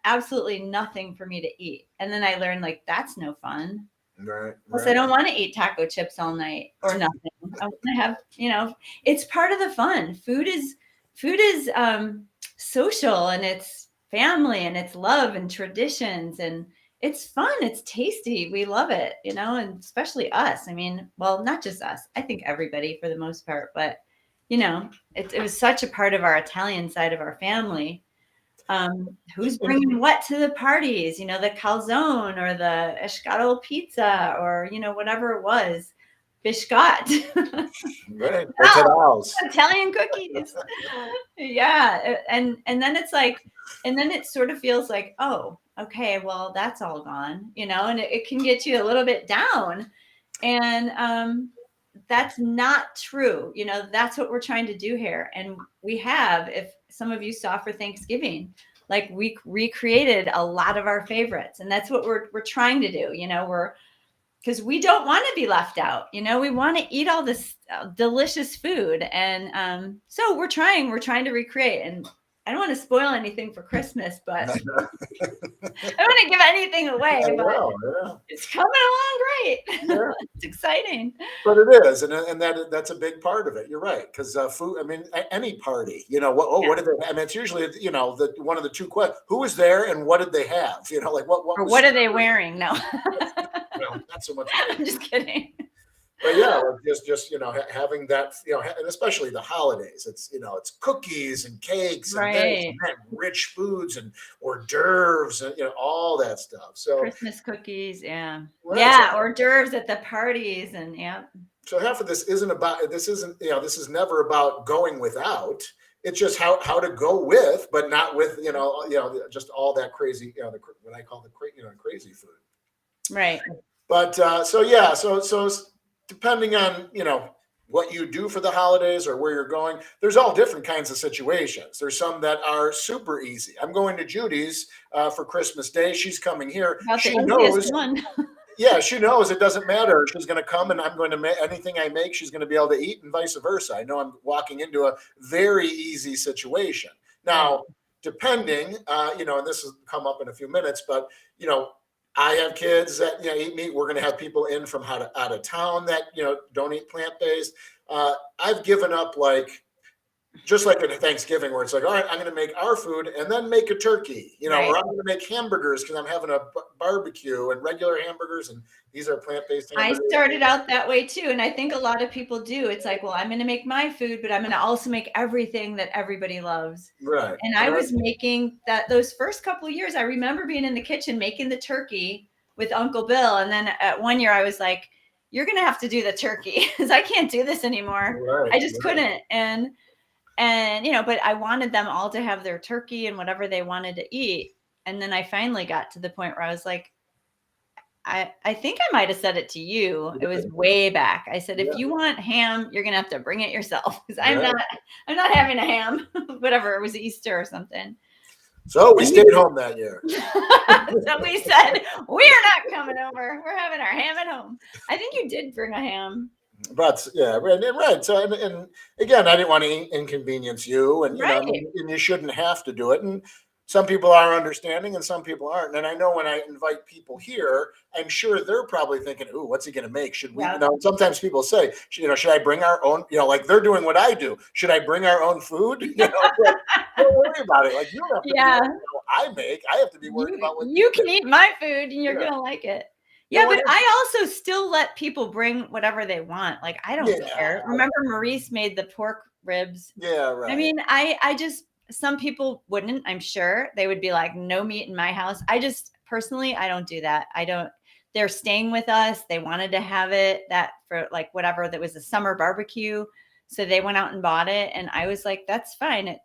Speaker 2: absolutely nothing for me to eat. And then I learned, like, that's no fun.
Speaker 1: Right.
Speaker 2: Plus, I don't want to eat taco chips all night or nothing. I want to have, it's part of the fun. Food is social, and it's family, and it's love and traditions, and it's fun. It's tasty. We love it, and especially us. I mean, well, not just us. I think everybody for the most part, but it was such a part of our Italian side of our family. Who's bringing what to the parties? The calzone or the escargot pizza or whatever it was, biscotti.
Speaker 1: Right.
Speaker 2: No, Italian cookies. Yeah, and then it's like, and then it sort of feels like, oh, okay, well, that's all gone, and it can get you a little bit down, and that's not true. That's what we're trying to do here, and we have, if some of you saw for Thanksgiving, like we recreated a lot of our favorites, and that's what we're trying to do. Because we don't want to be left out. We want to eat all this delicious food. And so we're trying to recreate. And I don't want to spoil anything for Christmas, but I don't want to give anything away. But it's coming along great. Yeah. It's exciting.
Speaker 1: But it is. And that's a big part of it. You're right. Because food, I mean, any party, what did they, I mean, it's usually, one of the two questions, who was there and what did they have? Like
Speaker 2: what are they wearing? No.
Speaker 1: Not so much.
Speaker 2: I'm just kidding.
Speaker 1: But yeah, just having that, and especially the holidays, it's cookies and cakes and, and rich foods and hors d'oeuvres and all that stuff. So
Speaker 2: Christmas cookies, hors d'oeuvres at the parties, and
Speaker 1: So half of this isn't this is never about going without. It's just how to go with, but not with just all that crazy, what I call the crazy food.
Speaker 2: Right.
Speaker 1: But so depending on what you do for the holidays or where you're going, there's all different kinds of situations. There's some that are super easy. I'm going to Judy's for Christmas Day. She's coming here. She knows. Yeah, she knows it doesn't matter. She's going to come, and I'm going to make anything I make. She's going to be able to eat, and vice versa. I know I'm walking into a very easy situation. Now, depending, and this will come up in a few minutes, but I have kids that eat meat. We're going to have people in from out of town that don't eat plant-based. I've given up just like at Thanksgiving, where it's like, all right, I'm going to make our food and then make a turkey, or I'm going to make hamburgers because I'm having a barbecue and regular hamburgers, and these are plant-based hamburgers.
Speaker 2: I started out that way too, and I think a lot of people do. It's like, well, I'm going to make my food, but I'm going to also make everything that everybody loves.
Speaker 1: Right.
Speaker 2: And I was making that those first couple of years. I remember being in the kitchen making the turkey with Uncle Bill, and then at one year I was like, "You're going to have to do the turkey because I can't do this anymore." Right, I just couldn't, and but I wanted them all to have their turkey and whatever they wanted to eat. And then I finally got to the point where I was like, I think I might have said it to you. It was way back. I said, if you want ham, you're going to have to bring it yourself, because I'm not having a ham, whatever. It was Easter or something.
Speaker 1: So we stayed home that year.
Speaker 2: So we said, we're not coming over. We're having our ham at home. I think you did bring a ham.
Speaker 1: But right. So and again, I didn't want to inconvenience you, and and you shouldn't have to do it. And some people are understanding, and some people aren't. And I know when I invite people here, I'm sure they're probably thinking, "Ooh, what's he going to make? Should we?" Sometimes people say, "Should I bring our own?" Like they're doing what I do. Should I bring our own food? Don't worry about it. Like you don't have to do what I make. I have to be worried about what
Speaker 2: you can eat my food, and you're gonna like it. Yeah, but I also still let people bring whatever they want. Like, I don't care. Remember Maurice made the pork ribs?
Speaker 1: Yeah, right.
Speaker 2: I mean, I just, some people wouldn't, I'm sure. They would be like, no meat in my house. Personally, I don't do that. They're staying with us. They wanted to have it for whatever, that was a summer barbecue. So they went out and bought it. And I was like, that's fine.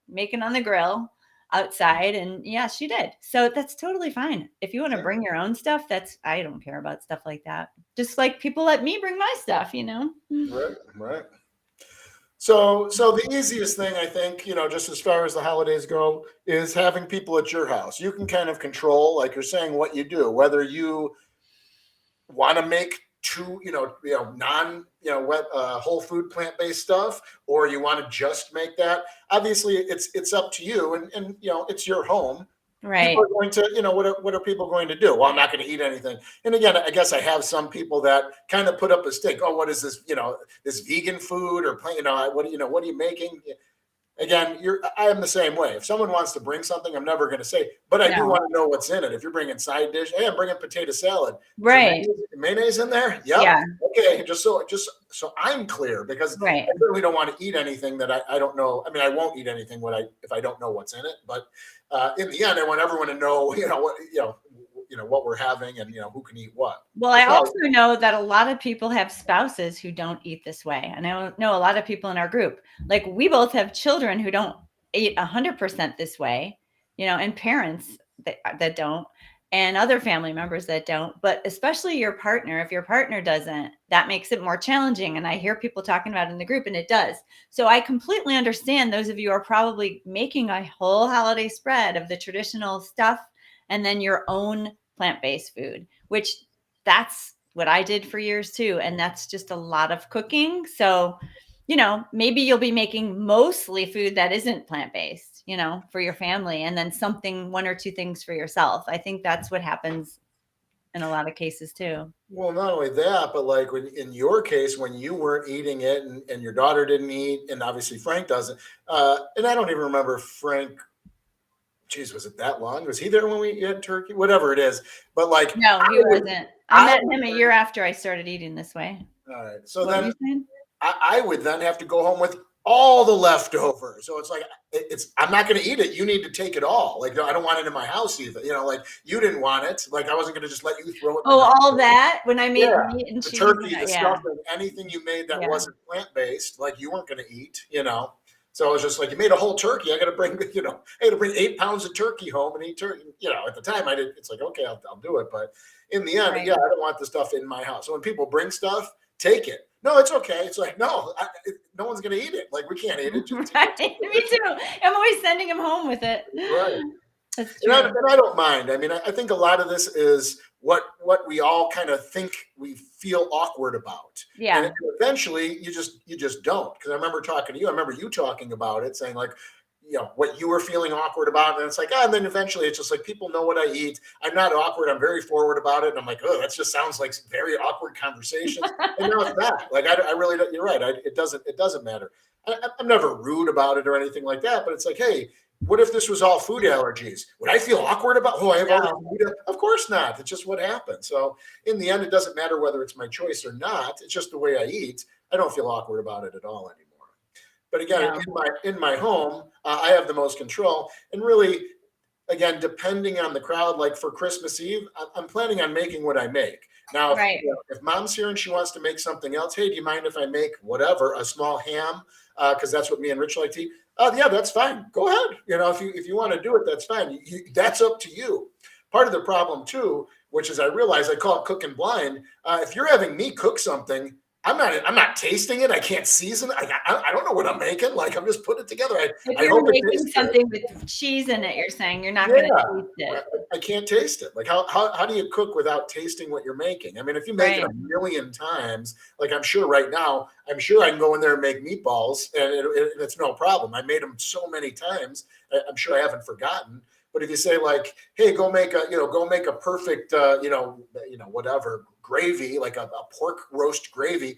Speaker 2: Make it on the grill outside, and she did. So that's totally fine. If you want to bring your own stuff, I don't care about stuff like that. Just like people let me bring my stuff,
Speaker 1: Right. So the easiest thing, I think, just as far as the holidays go, is having people at your house. You can kind of control, like you're saying, what you do, whether you want to make whole food plant-based stuff, or you want to just make that. Obviously it's up to you, and it's your home.
Speaker 2: Right.
Speaker 1: People are going to, what are people going to do? Well, I'm not going to eat anything. And again, I guess I have some people that kind of put up a stink. Oh, what is this, this vegan food or what are you making? again, I am the same way. If someone wants to bring something, I'm never going to say, but I do want to know what's in it. If you're bringing side dish, hey, I'm bringing potato salad.
Speaker 2: Right.
Speaker 1: Mayonnaise in there? Yep.
Speaker 2: Yeah.
Speaker 1: Okay. Just so I'm clear, because I really don't want to eat anything that I don't know. I mean, I won't eat anything if I don't know what's in it. But in the end, I want everyone to know, what we're having and who can eat what.
Speaker 2: Well, I also know that a lot of people have spouses who don't eat this way. And I know a lot of people in our group, like we both have children who don't eat 100% this way, and parents that don't, and other family members that don't, but especially your partner. If your partner doesn't, that makes it more challenging. And I hear people talking about it in the group, and it does. So I completely understand those of you who are probably making a whole holiday spread of the traditional stuff and then your own plant-based food, which that's what I did for years too. And that's just a lot of cooking. So, maybe you'll be making mostly food that isn't plant-based, for your family, and then one or two things for yourself. I think that's what happens in a lot of cases too.
Speaker 1: Well, not only that, but like in your case, when you weren't eating it and your daughter didn't eat, and obviously Frank doesn't, and I don't even remember Frank. Geez, was it that long? Was he there when we had turkey? Whatever it is. But like,
Speaker 2: no, he wasn't. I met him a year after I started eating this way.
Speaker 1: All right. So then I would then have to go home with all the leftovers. So it's like, I'm not going to eat it. You need to take it all. Like, I don't want it in my house either. Like you didn't want it. Like I wasn't going to just let you throw it.
Speaker 2: Oh, all that when I made meat and
Speaker 1: the
Speaker 2: cheese,
Speaker 1: turkey, the stuffing, anything you made that wasn't plant-based, like you weren't going to eat, So it was just like, you made a whole turkey. I got to bring, I got to bring 8 pounds of turkey home and eat turkey. At the time I did. It's like, okay, I'll do it. But in the end, I don't want the stuff in my house. So when people bring stuff, take it. No, it's okay. It's like, no, no one's going to eat it. Like we can't eat it.
Speaker 2: Right. Me too. I'm always sending them home with it.
Speaker 1: Right.
Speaker 2: That's true.
Speaker 1: And I don't mind. I mean, I think a lot of this is what we all kind of think we feel awkward about.
Speaker 2: Yeah.
Speaker 1: And eventually you just don't. Because I remember talking to you. I remember you talking about it, saying like, what you were feeling awkward about. And it's like, and then eventually it's just like, people know what I eat. I'm not awkward. I'm very forward about it. And I'm like, oh, that just sounds like very awkward conversations. And now it's not. Like, I really don't, you're right. It doesn't matter. I'm never rude about it or anything like that. But it's like, hey, what if this was all food allergies? Would I feel awkward about, I have all the food? Of course not. It's just what happened. So in the end, it doesn't matter whether it's my choice or not. It's just the way I eat. I don't feel awkward about it at all anymore. But again, in my home, I have the most control. And really, again, depending on the crowd, like for Christmas Eve, I'm planning on making what I make. Now, if mom's here and she wants to make something else, hey, do you mind if I make whatever, a small ham? Because that's what me and Rich like to eat. Yeah, that's fine. Go ahead. If you want to do it, that's fine. That's up to you. Part of the problem too, which is I realize I call it cooking blind. If you're having me cook something, I'm not tasting it. I can't season it. I don't know what I'm making. Like I'm just putting it together.
Speaker 2: If you're making something with cheese in it, you're saying you're not going to taste it.
Speaker 1: I can't taste it. Like how do you cook without tasting what you're making? I mean, if you make it a million times, like I'm sure right now, I can go in there and make meatballs and it's no problem. I made them so many times. I'm sure I haven't forgotten. But if you say like, hey, go make a perfect, whatever gravy, like a pork roast gravy.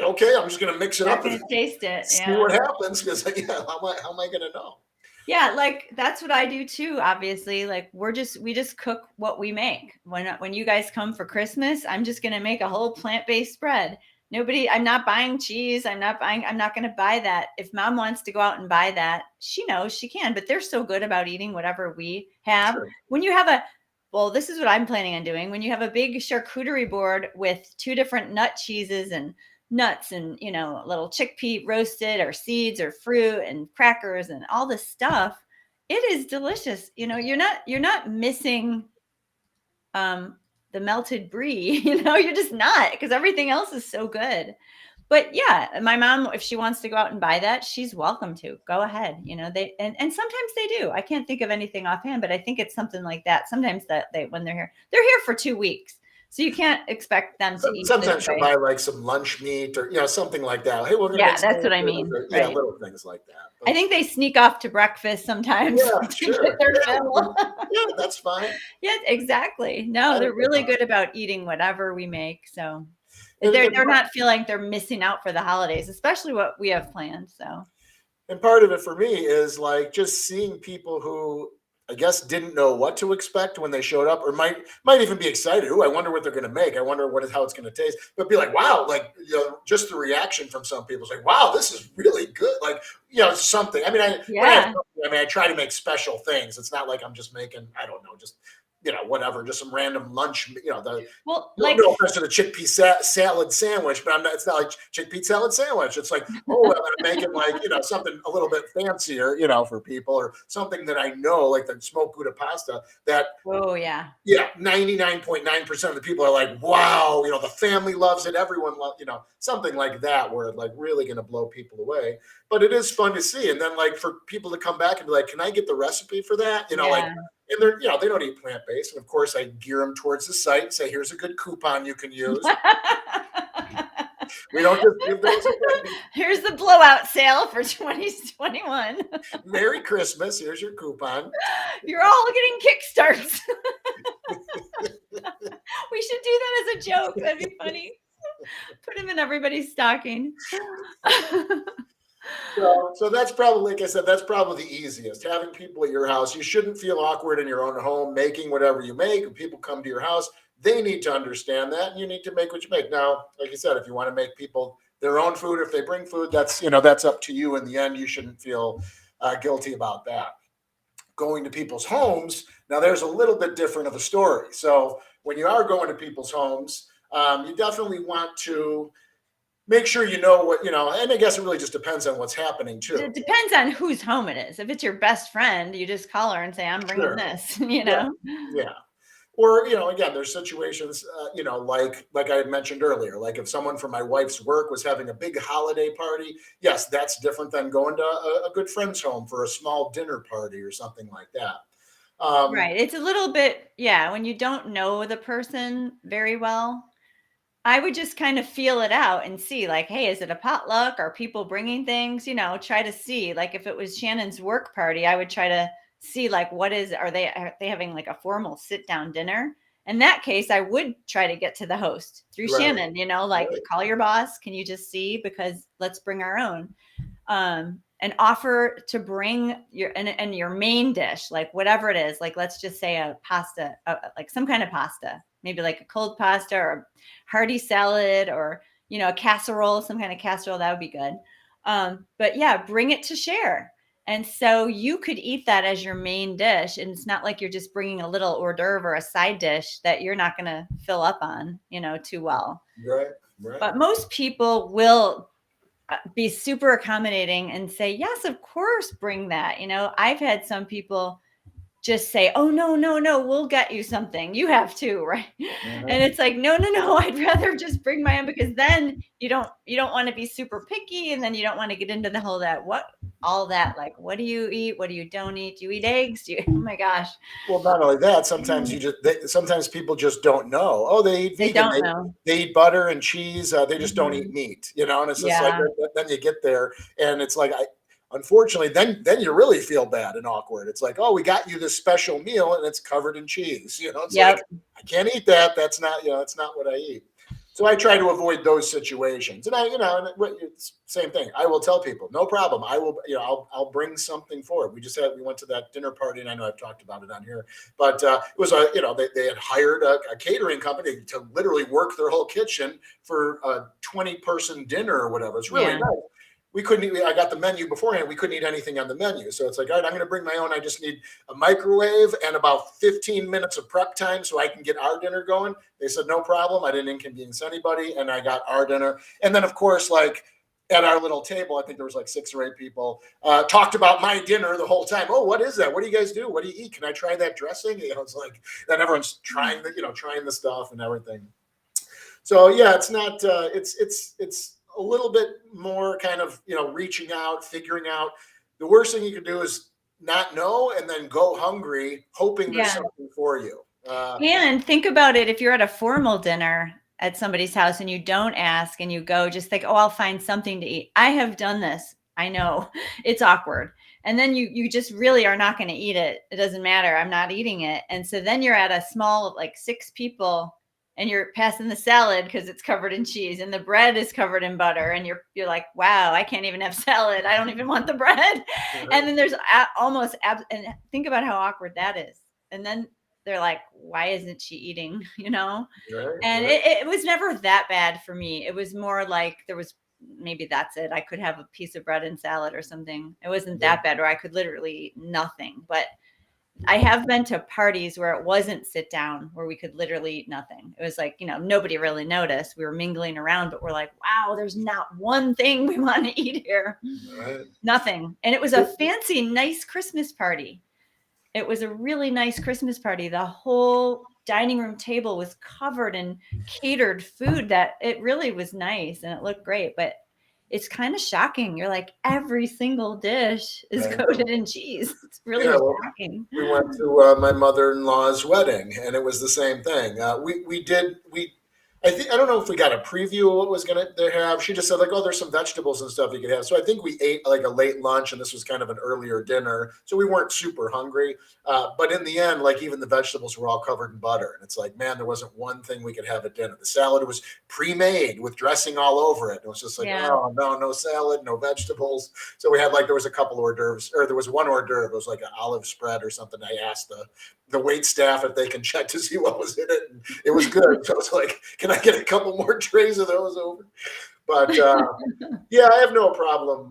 Speaker 1: Okay, I'm just going to mix it up and
Speaker 2: taste it.
Speaker 1: See what happens. Because how am I going to know?
Speaker 2: Yeah, like that's what I do too. Obviously, like we just cook what we make. When you guys come for Christmas, I'm just going to make a whole plant-based spread. I'm not buying cheese. I'm not going to buy that. If mom wants to go out and buy that, she knows she can, but they're so good about eating whatever we have. Sure. When you have this is what I'm planning on doing. When you have a big charcuterie board with 2 different nut cheeses and nuts and, a little chickpea roasted or seeds or fruit and crackers and all this stuff, it is delicious. You're not missing, the melted brie, you're just not, because everything else is so good. But yeah, my mom, if she wants to go out and buy that, she's welcome to go ahead. And sometimes they do. I can't think of anything offhand, but I think it's something like that. Sometimes when they're here for 2 weeks. So you can't expect them to eat.
Speaker 1: Sometimes you'll buy like some lunch meat or something like that. Hey, we're gonna
Speaker 2: that's what I mean.
Speaker 1: Yeah, little things like that.
Speaker 2: But I think they sneak off to breakfast sometimes.
Speaker 1: Yeah, sure.
Speaker 2: Get their fill.
Speaker 1: Yeah, that's fine.
Speaker 2: Yeah, exactly. No, they're really good about eating whatever we make. So they're not feeling like they're missing out for the holidays, especially what we have planned. So.
Speaker 1: And part of it for me is like just seeing people who I guess didn't know what to expect when they showed up, or might even be excited. Oh, I wonder what they're going to make. I wonder how it's going to taste. But be like, wow, like just the reaction from some people is like, wow, this is really good. Like something. I mean, I try to make special things. It's not like I'm just making I don't know just whatever, just some random lunch. No offense to the chickpea salad sandwich, but I'm not. It's not like chickpea salad sandwich. It's like, oh, I'm making like something a little bit fancier, for people, or something that I know, like the smoked Gouda pasta. That 99.9% of the people are like, wow, the family loves it. Everyone loves, something like that, where it's like really going to blow people away. But it is fun to see, and then like for people to come back and be like, can I get the recipe for that? Like. And they're, they don't eat plant-based. And of course I gear them towards the site and say, here's a good coupon you can use. We don't just give those away.
Speaker 2: Here's the blowout sale for 2021.
Speaker 1: Merry Christmas. Here's your coupon.
Speaker 2: You're all getting kickstarts. We should do that as a joke. That'd be funny. Put them in everybody's stocking.
Speaker 1: So that's probably, like I said, that's probably the easiest. Having people at your house, you shouldn't feel awkward in your own home making whatever you make. When people come to your house, they need to understand that, and you need to make what you make. Now, like you said, if you want to make people their own food, if they bring food, that's that's up to you. In the end, you shouldn't feel guilty about that. Going to people's homes, now there's a little bit different of a story. So when you are going to people's homes, you definitely want to make sure what, and I guess it really just depends on what's happening too.
Speaker 2: It depends on whose home it is. If it's your best friend, you just call her and say, I'm bringing this,
Speaker 1: Yeah. Or, again, there's situations, like I had mentioned earlier, like if someone from my wife's work was having a big holiday party, yes, that's different than going to a good friend's home for a small dinner party or something like that.
Speaker 2: Right. It's a little bit, when you don't know the person very well, I would just kind of feel it out and see like, hey, is it a potluck? Are people bringing things? Try to see, like if it was Shannon's work party, I would try to see like, are they having like a formal sit down dinner? In that case, I would try to get to the host through Shannon, call your boss. Can you just see, because let's bring our own, and offer to bring your main dish, like whatever it is, like, let's just say a pasta, like some kind of pasta, maybe like a cold pasta or a hearty salad, or, a casserole, some kind of casserole, that would be good. But bring it to share. And so you could eat that as your main dish. And it's not like you're just bringing a little hors d'oeuvre or a side dish that you're not going to fill up on, too well.
Speaker 1: Right.
Speaker 2: But most people will be super accommodating and say, yes, of course, bring that. I've had some people just say, oh, no, we'll get you something. You have to, right? Mm-hmm. And it's like, no, I'd rather just bring my own, because then you don't want to be super picky. And then you don't want to get into the whole like, what do you eat? What do you don't eat? Do you eat eggs? Oh my gosh.
Speaker 1: Well, not only that, sometimes sometimes people just don't know. Oh, they eat vegan. They eat butter and cheese. They just don't eat meat, and it's just like, then you get there and it's like, unfortunately, then you really feel bad and awkward. It's like, oh, we got you this special meal and it's covered in cheese. It's like, I can't eat that. That's not, it's not what I eat. So I try to avoid those situations. And it's same thing. I will tell people, no problem. I will, I'll bring something for it. We went to that dinner party, and I know I've talked about it on here, but it was they had hired a catering company to literally work their whole kitchen for a 20-person dinner or whatever. It's really nice. We couldn't eat, I got the menu beforehand. We couldn't eat anything on the menu. So it's like, all right, I'm going to bring my own. I just need a microwave and about 15 minutes of prep time so I can get our dinner going. They said, no problem. I didn't inconvenience anybody. And I got our dinner. And then, of course, like at our little table, I think there was like 6 or 8 people, talked about my dinner the whole time. Oh, what is that? What do you guys do? What do you eat? Can I try that dressing? It's like, then everyone's trying the stuff and everything. So yeah, it's not, it's a little bit more kind of, reaching out, figuring out. The worst thing you can do is not know and then go hungry, hoping there's something for you.
Speaker 2: And think about it. If you're at a formal dinner at somebody's house and you don't ask and you go, just think, oh, I'll find something to eat. I have done this. I know it's awkward. And then you just really are not going to eat it. It doesn't matter. I'm not eating it. And so then you're at a small, like 6 people and you're passing the salad because it's covered in cheese and the bread is covered in butter. And you're like, wow, I can't even have salad. I don't even want the bread.
Speaker 1: Right.
Speaker 2: And then there's and think about how awkward that is. And then they're like, why isn't she eating?
Speaker 1: Right,
Speaker 2: And
Speaker 1: right.
Speaker 2: it was never that bad for me. It was more like maybe that's it. I could have a piece of bread and salad or something. It wasn't that bad, or I could literally eat nothing. But I have been to parties where it wasn't sit down, where we could literally eat nothing. It was like, nobody really noticed. We were mingling around, but we're like, wow, there's not one thing we want to eat here.
Speaker 1: Right.
Speaker 2: Nothing. And it was a fancy, nice Christmas party. It was a really nice Christmas party. The whole dining room table was covered in catered food that it really was nice and it looked great, but it's kind of shocking. You're like, every single dish is coated in cheese. It's really shocking.
Speaker 1: We went to my mother-in-law's wedding, and it was the same thing. I don't know if we got a preview of what was going to have. She just said like, oh, there's some vegetables and stuff you could have. So I think we ate like a late lunch, and this was kind of an earlier dinner. So we weren't super hungry. But in the end, like even the vegetables were all covered in butter. And it's like, man, there wasn't one thing we could have at dinner. The salad was pre-made with dressing all over it. It was just like, oh, no salad, no vegetables. So we had there was a couple hors d'oeuvres, or there was one hors d'oeuvre. It was like an olive spread or something. I asked the wait staff if they can check to see what was in it. And it was good. So I was like, can I get a couple more trays of those over? But yeah, I have no problem,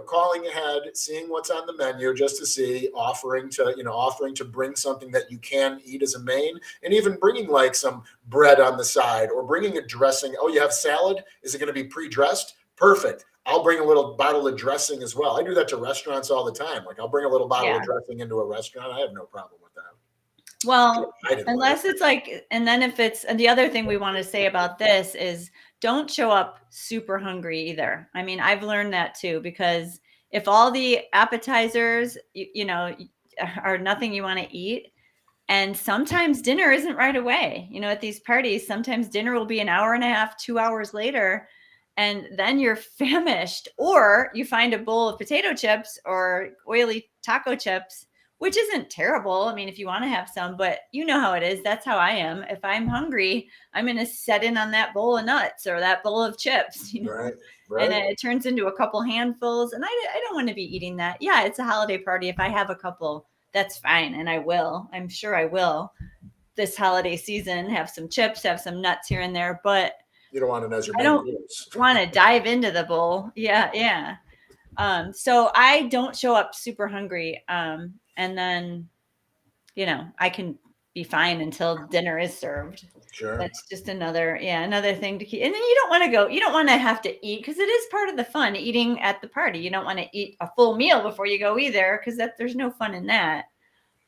Speaker 1: calling ahead, seeing what's on the menu just to see, offering to bring something that you can eat as a main, and even bringing like some bread on the side or bringing a dressing. Oh, you have salad? Is it going to be pre-dressed? Perfect. I'll bring a little bottle of dressing as well. I do that to restaurants all the time. Like I'll bring a little bottle of dressing into a restaurant. I have no problem with that.
Speaker 2: Well, unless it's like, and then if it's, and the other thing we want to say about this is don't show up super hungry either. I mean, I've learned that too, because if all the appetizers, are nothing you want to eat, and sometimes dinner isn't right away, at these parties, sometimes dinner will be an hour and a half, 2 hours later, and then you're famished, or you find a bowl of potato chips or oily taco chips, which isn't terrible. I mean, if you want to have some, but you know how it is. That's how I am. If I'm hungry, I'm going to set in on that bowl of nuts or that bowl of chips,
Speaker 1: Right.
Speaker 2: And it turns into a couple handfuls. And I don't want to be eating that. Yeah, it's a holiday party. If I have a couple, that's fine. And I will. I'm sure I will this holiday season have some chips, have some nuts here and there. But
Speaker 1: you don't want it as your main.
Speaker 2: I don't want to dive into the bowl. Yeah. So I don't show up super hungry. And then, I can be fine until dinner is served.
Speaker 1: Sure.
Speaker 2: That's just another thing to keep. And then you don't want to have to eat, because it is part of the fun, eating at the party. You don't want to eat a full meal before you go either, because there's no fun in that.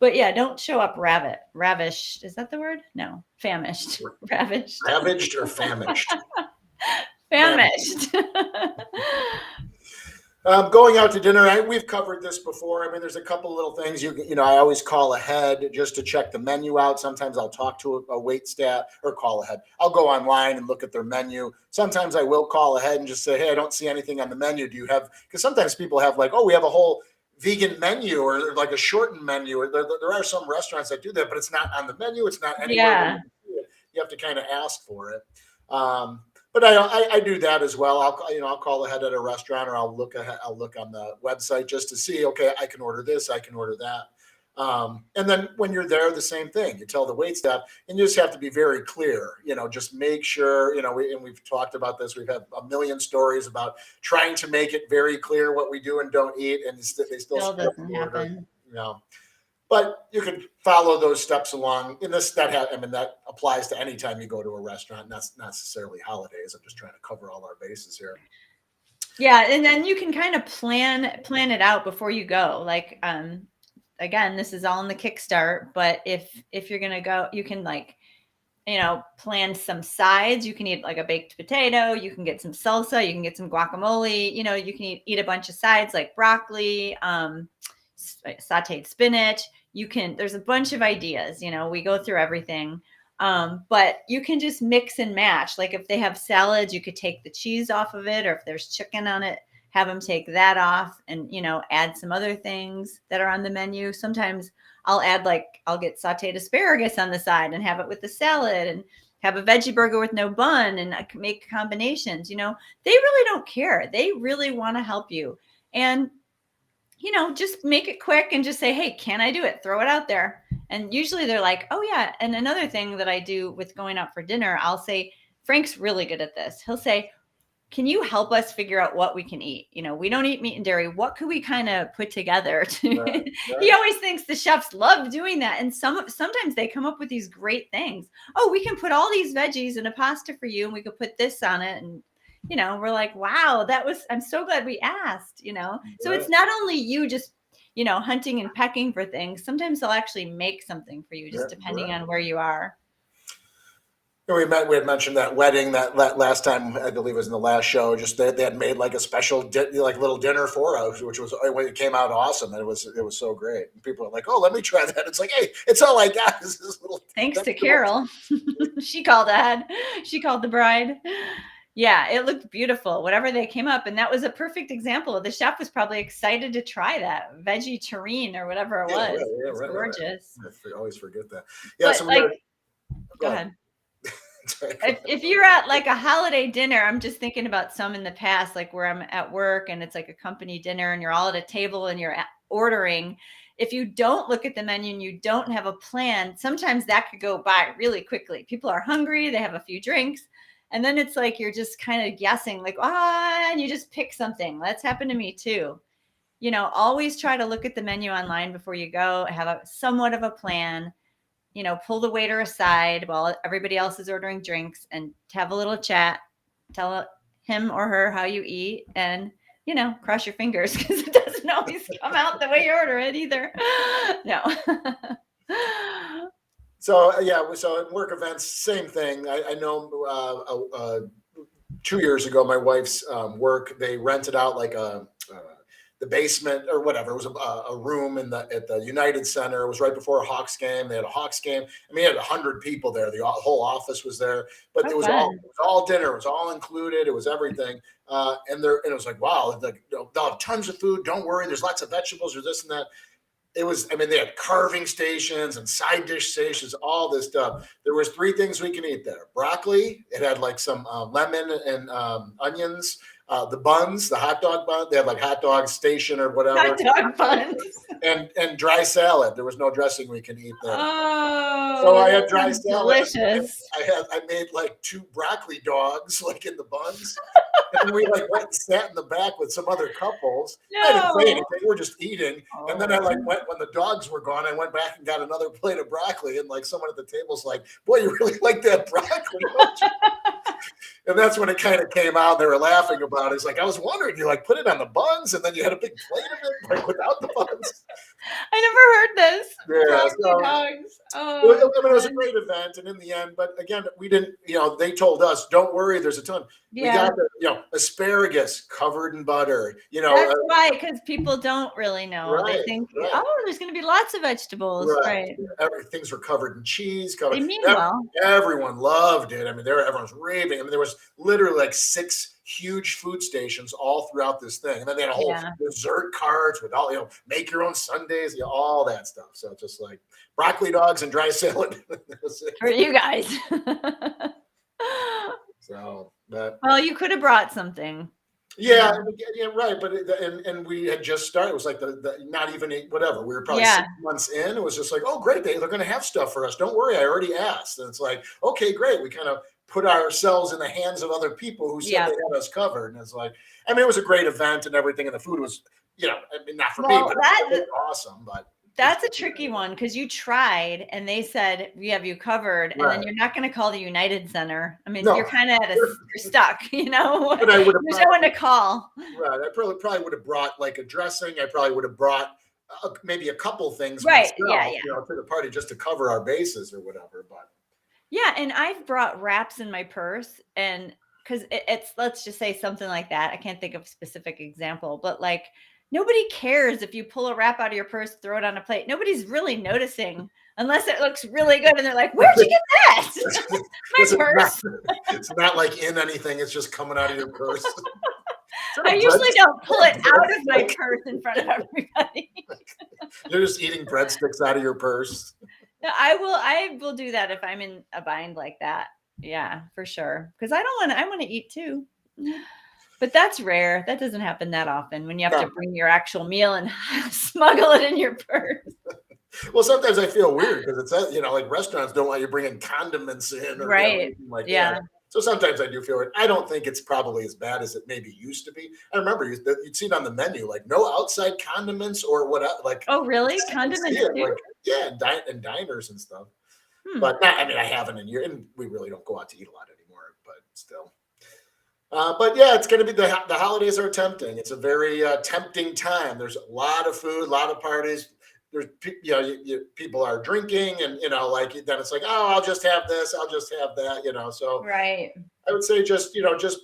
Speaker 2: But yeah, don't show up ravished. Is that the word? No, famished. Ravished.
Speaker 1: Ravaged or famished?
Speaker 2: Famished.
Speaker 1: Going out to dinner, we've covered this before. I mean, there's a couple little things I always call ahead just to check the menu out. Sometimes I'll talk to a wait staff, or call ahead. I'll go online and look at their menu. Sometimes I will call ahead and just say, hey, I don't see anything on the menu. Do you have, because sometimes people have like, oh, we have a whole vegan menu or like a shortened menu. There are some restaurants that do that, but it's not on the menu. It's not anywhere. Yeah. You have to kind of ask for it. But I do that as well. I'll call ahead at a restaurant, or I'll look on the website just to see, okay, I can order this, I can order that. And then when you're there, the same thing. You tell the wait staff, and you just have to be very clear. Just make sure. We've talked about this. We've had a million stories about trying to make it very clear what we do and don't eat, and they still
Speaker 2: doesn't happen.
Speaker 1: But you can follow those steps along. That applies to any time you go to a restaurant, not necessarily holidays. I'm just trying to cover all our bases here.
Speaker 2: Yeah, and then you can kind of plan it out before you go. Like, again, this is all in the Kickstart, but if you're gonna go, you can plan some sides. You can eat like a baked potato. You can get some salsa. You can get some guacamole. You can eat a bunch of sides like broccoli, sauteed spinach. There's a bunch of ideas, we go through everything. But you can just mix and match. Like if they have salads, you could take the cheese off of it, or if there's chicken on it, have them take that off and, add some other things that are on the menu. Sometimes I'll get sauteed asparagus on the side and have it with the salad. And have a veggie burger with no bun and make combinations. They really don't care. They really want to help you. And, just make it quick and just say, hey, can I do it? Throw it out there. And usually they're like, oh yeah. And another thing that I do with going out for dinner, I'll say, Frank's really good at this. He'll say, can you help us figure out what we can eat? We don't eat meat and dairy. What could we kind of put together?
Speaker 1: Right.
Speaker 2: He always thinks the chefs love doing that. And sometimes they come up with these great things. Oh, we can put all these veggies in a pasta for you, and we could put this on it. And, we're like, wow, I'm so glad we asked, So it's not only you just, hunting and pecking for things. Sometimes they'll actually make something for you, just depending on where you are.
Speaker 1: We had mentioned that wedding that last time, I believe it was in the last show. Just they had made like a special little dinner for us, which was, it came out awesome. And it was so great. And people are like, oh, let me try that. It's like, hey, it's all I got. Is this little.
Speaker 2: Thanks to Carol. She called ahead. She called the bride. Yeah, it looked beautiful, whatever they came up. And that was a perfect example. The chef was probably excited to try that veggie terrine or whatever it was. It was gorgeous.
Speaker 1: Right. I always forget that. Yeah.
Speaker 2: But, go ahead. If you're at like a holiday dinner, I'm just thinking about some in the past, like where I'm at work and it's like a company dinner and you're all at a table and you're ordering. If you don't look at the menu and you don't have a plan, sometimes that could go by really quickly. People are hungry, they have a few drinks, and then it's like you're just kind of guessing, like, and you just pick something. That's happened to me too. Always try to look at the menu online before you go, have somewhat of a plan. Pull the waiter aside while everybody else is ordering drinks and have a little chat. Tell him or her how you eat and, cross your fingers because it doesn't always come out the way you order it either. No.
Speaker 1: So at work events, same thing. I know 2 years ago, my wife's work, they rented out like the basement or whatever. It was a room at the United Center. It was right before a Hawks game. They had a Hawks game. I mean, it had 100 people there. The whole office was there, but it was all dinner. It was all included. It was everything. And it was like, wow, they'll have tons of food. Don't worry. There's lots of vegetables or this and that. They had carving stations and side dish stations, all this stuff. There was 3 things we can eat there. Broccoli. It had like some lemon and onions. The buns, the hot dog bun, they had like hot dog station or whatever.
Speaker 2: Hot dog buns.
Speaker 1: And dry salad. There was no dressing we can eat there.
Speaker 2: Oh,
Speaker 1: so I had dry salad.
Speaker 2: Delicious.
Speaker 1: I made like 2 broccoli dogs like in the buns. And we like went and sat in the back with some other couples.
Speaker 2: No.
Speaker 1: I didn't say anything. We're just eating. And then I went when the dogs were gone. I went back and got another plate of broccoli. And like someone at the table's like, "Boy, you really like that broccoli." And that's when it kind of came out. They were laughing about it. It's like, I was wondering, you like put it on the buns and then you had a big plate of it like without the buns.
Speaker 2: I never heard this.
Speaker 1: Yeah,
Speaker 2: dogs.
Speaker 1: It was a great event, and in the end, but again, we didn't. They told us, "Don't worry, there's a ton."
Speaker 2: Yeah.
Speaker 1: We got asparagus covered in butter.
Speaker 2: That's why, because people don't really know.
Speaker 1: Right,
Speaker 2: they think, there's going to be lots of vegetables. Right.
Speaker 1: Things were covered in cheese.
Speaker 2: They mean well.
Speaker 1: Everyone loved it. I mean, everyone's raving. I mean, there was literally like 6 huge food stations all throughout this thing. And then they had a whole dessert carts with all, make your own sundaes, all that stuff. So just like broccoli dogs and dry salad.
Speaker 2: For you guys. Well, you could have brought something.
Speaker 1: Yeah, right. But and we had just started. It was like the not even whatever. We were probably 6 months in. It was just like, oh, great. They're going to have stuff for us. Don't worry. I already asked. And it's like, okay, great. We kind of put ourselves in the hands of other people who said they had us covered. And it's like, I mean, it was a great event and everything. And the food was, not for me, but it was awesome. But
Speaker 2: that's a tricky one because you tried and they said we have you covered, and then you're not going to call the United Center. I mean, you're kind of you're stuck, But
Speaker 1: I would have
Speaker 2: there's no one to call.
Speaker 1: Right. I probably would have brought like a dressing. I probably would have brought maybe a couple things,
Speaker 2: right?
Speaker 1: Myself, to the party just to cover our bases or whatever. But
Speaker 2: and I've brought wraps in my purse, and because it's let's just say something like that. I can't think of a specific example, but like. Nobody cares if you pull a wrap out of your purse, throw it on a plate. Nobody's really noticing unless it looks really good. And they're like, where'd you get that? My purse.
Speaker 1: It's not like in anything. It's just coming out of your purse.
Speaker 2: I usually don't pull it out of my purse in front of everybody.
Speaker 1: You're just eating breadsticks out of your purse.
Speaker 2: No, I will do that if I'm in a bind like that. Yeah, for sure. Because I want to eat too. But that's rare. That doesn't happen that often when you have to bring your actual meal and smuggle it in your purse.
Speaker 1: Well, sometimes I feel weird because it's, like restaurants don't want you bringing condiments in or
Speaker 2: Right.
Speaker 1: anything like
Speaker 2: Yeah.
Speaker 1: that. So sometimes I do feel it. I don't think it's probably as bad as it maybe used to be. I remember you'd see it on the menu, like no outside condiments or what, like.
Speaker 2: Oh, really?
Speaker 1: I see
Speaker 2: Condiments
Speaker 1: it,
Speaker 2: too?
Speaker 1: like, yeah, and diners and stuff.
Speaker 2: Hmm.
Speaker 1: But not, I mean, I haven't in years, and we really don't go out to eat a lot anymore. But still. But yeah, it's going to be the holidays are tempting. It's a very tempting time. There's a lot of food, a lot of parties. There's people are drinking, and like then it's like, oh, I'll just have this, I'll just have that, So
Speaker 2: Right.
Speaker 1: I would say just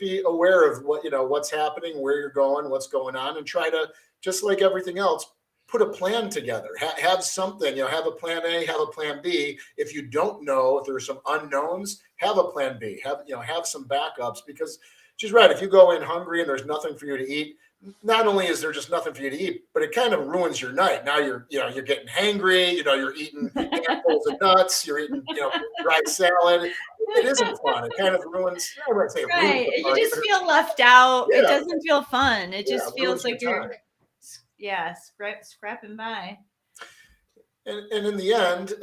Speaker 1: be aware of what's happening, where you're going, what's going on, and try to, just like everything else, put a plan together. Have something, have a plan A, have a plan B. If you don't know, if there's some unknowns, have a plan B. Have some backups, because she's right. If you go in hungry and there's nothing for you to eat, not only is there just nothing for you to eat, but it kind of ruins your night. Now you're getting hangry. You're eating handfuls of nuts. You're eating dry salad. It isn't fun. It kind of ruins. I wouldn't say it ruins
Speaker 2: Right.
Speaker 1: the
Speaker 2: You
Speaker 1: party,
Speaker 2: just
Speaker 1: but
Speaker 2: feel left out. It
Speaker 1: yeah,
Speaker 2: doesn't feel fun. It
Speaker 1: yeah,
Speaker 2: just
Speaker 1: it
Speaker 2: feels
Speaker 1: ruins your
Speaker 2: like you're,
Speaker 1: time.
Speaker 2: scrapping by.
Speaker 1: And in the end,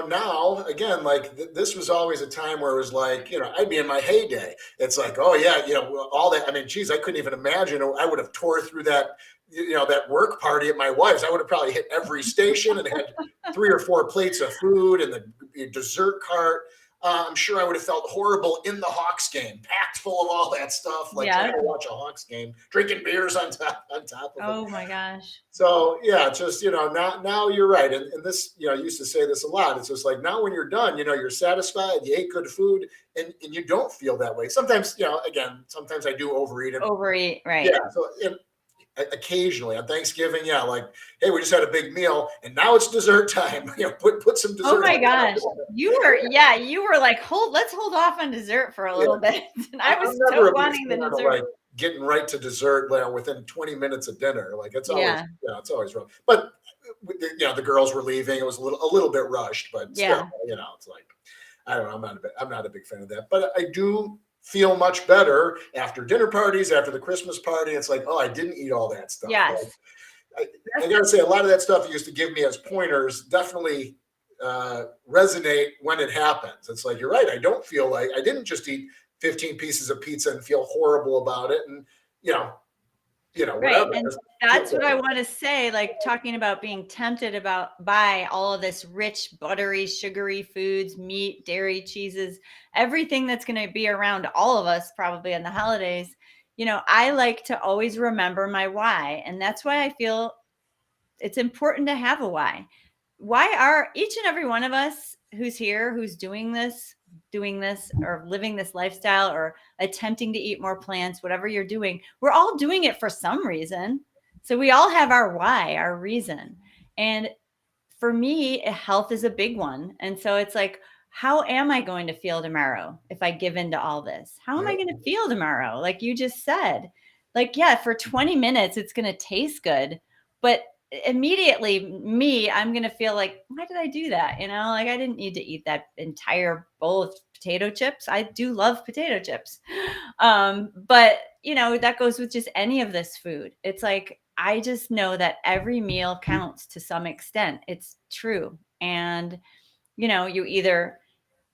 Speaker 1: now again, like this was always a time where it was like, I'd be in my heyday. It's like, oh yeah, all that. I mean, geez, I couldn't even imagine. I would have tore through that, that work party at my wife's. I would have probably hit every station and had 3 or 4 plates of food and the dessert cart. I'm sure I would have felt horrible in the Hawks game, packed full of all that stuff, like trying to watch a Hawks game, drinking beers on top of it.
Speaker 2: Oh my gosh.
Speaker 1: So yeah, just now you're right, and this I used to say this a lot. It's just like now when you're done, you're satisfied, you ate good food, and you don't feel that way. Sometimes again, sometimes I do overeat.
Speaker 2: Overeat, right?
Speaker 1: Yeah. So occasionally on Thanksgiving, yeah, like hey, we just had a big meal, and now it's dessert time. Put some dessert.
Speaker 2: Oh my gosh, you were like, let's hold off on dessert for a little bit. And I was still wanting the dessert.
Speaker 1: Like getting right to dessert within 20 minutes of dinner. Like it's always it's always rough. But the girls were leaving. It was a little bit rushed, but still, it's like I don't know. I'm not a big fan of that. But I do feel much better after dinner parties, after the Christmas party. It's like, oh, I didn't eat all that stuff.
Speaker 2: Yes.
Speaker 1: Like, I gotta say, a lot of that stuff you used to give me as pointers definitely resonate when it happens. It's like, you're right. I don't feel like I didn't just eat 15 pieces of pizza and feel horrible about it. And, whatever.
Speaker 2: Right. And that's what I want to say, like talking about being tempted by all of this rich, buttery, sugary foods, meat, dairy, cheeses, everything that's going to be around all of us probably in the holidays. I like to always remember my why. And that's why I feel it's important to have a why. Why are each and every one of us who's here, who's doing this or living this lifestyle or attempting to eat more plants, whatever you're doing, we're all doing it for some reason. So we all have our why, our reason. And for me, health is a big one. And so it's like, how am I going to feel tomorrow if I give into all this? How am I going to feel tomorrow? Like you just said, like, yeah, for 20 minutes, it's going to taste good, but immediately I'm going to feel like, why did I do that? Like I didn't need to eat that entire bowl of potato chips. I do love potato chips. But that goes with just any of this food. It's like, I just know that every meal counts to some extent. It's true. And, you either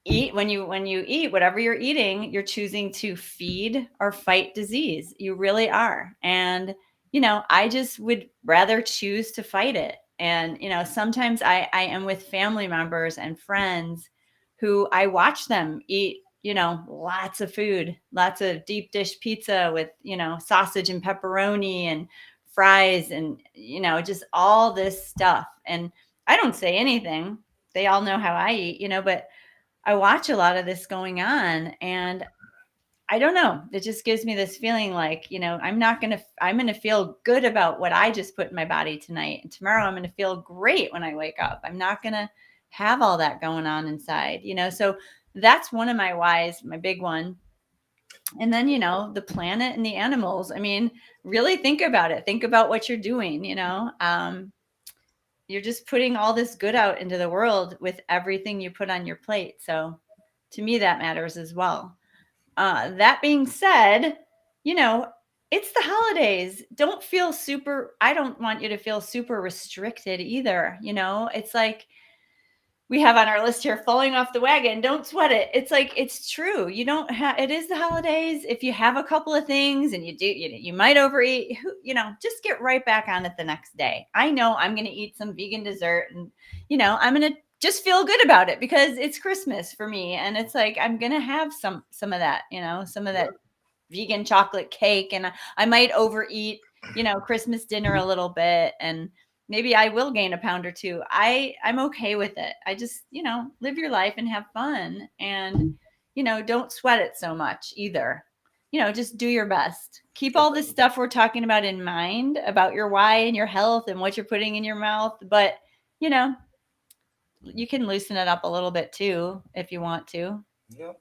Speaker 2: eat when you eat whatever you're eating, you're choosing to feed or fight disease. You really are. And I just would rather choose to fight it. And, sometimes I am with family members and friends who I watch them eat, lots of food, lots of deep dish pizza with, sausage and pepperoni and fries and, just all this stuff. And I don't say anything. They all know how I eat, but I watch a lot of this going on, and I don't know. It just gives me this feeling like, I'm going to feel good about what I just put in my body tonight. And tomorrow I'm going to feel great when I wake up. I'm not going to have all that going on inside, so that's one of my whys, my big one. And then, the planet and the animals. I mean, really think about it. Think about what you're doing, you're just putting all this good out into the world with everything you put on your plate. So To me, that matters as well. That being said, it's the holidays. I don't want you to feel super restricted either. It's like we have on our list here, falling off the wagon. Don't sweat it. It's like, it's true. You don't have, it is the holidays. If you have a couple of things and you might overeat, just get right back on it the next day. I know I'm going to eat some vegan dessert and, I'm going to just feel good about it because it's Christmas for me. And it's like, I'm going to have some of that, some of that vegan chocolate cake. And I might overeat, Christmas dinner a little bit. And maybe I will gain a pound or two. I'm okay with it. I just, live your life and have fun and, don't sweat it so much either. Just do your best. Keep all this stuff we're talking about in mind about your why and your health and what you're putting in your mouth. But, you can loosen it up a little bit too, if you want to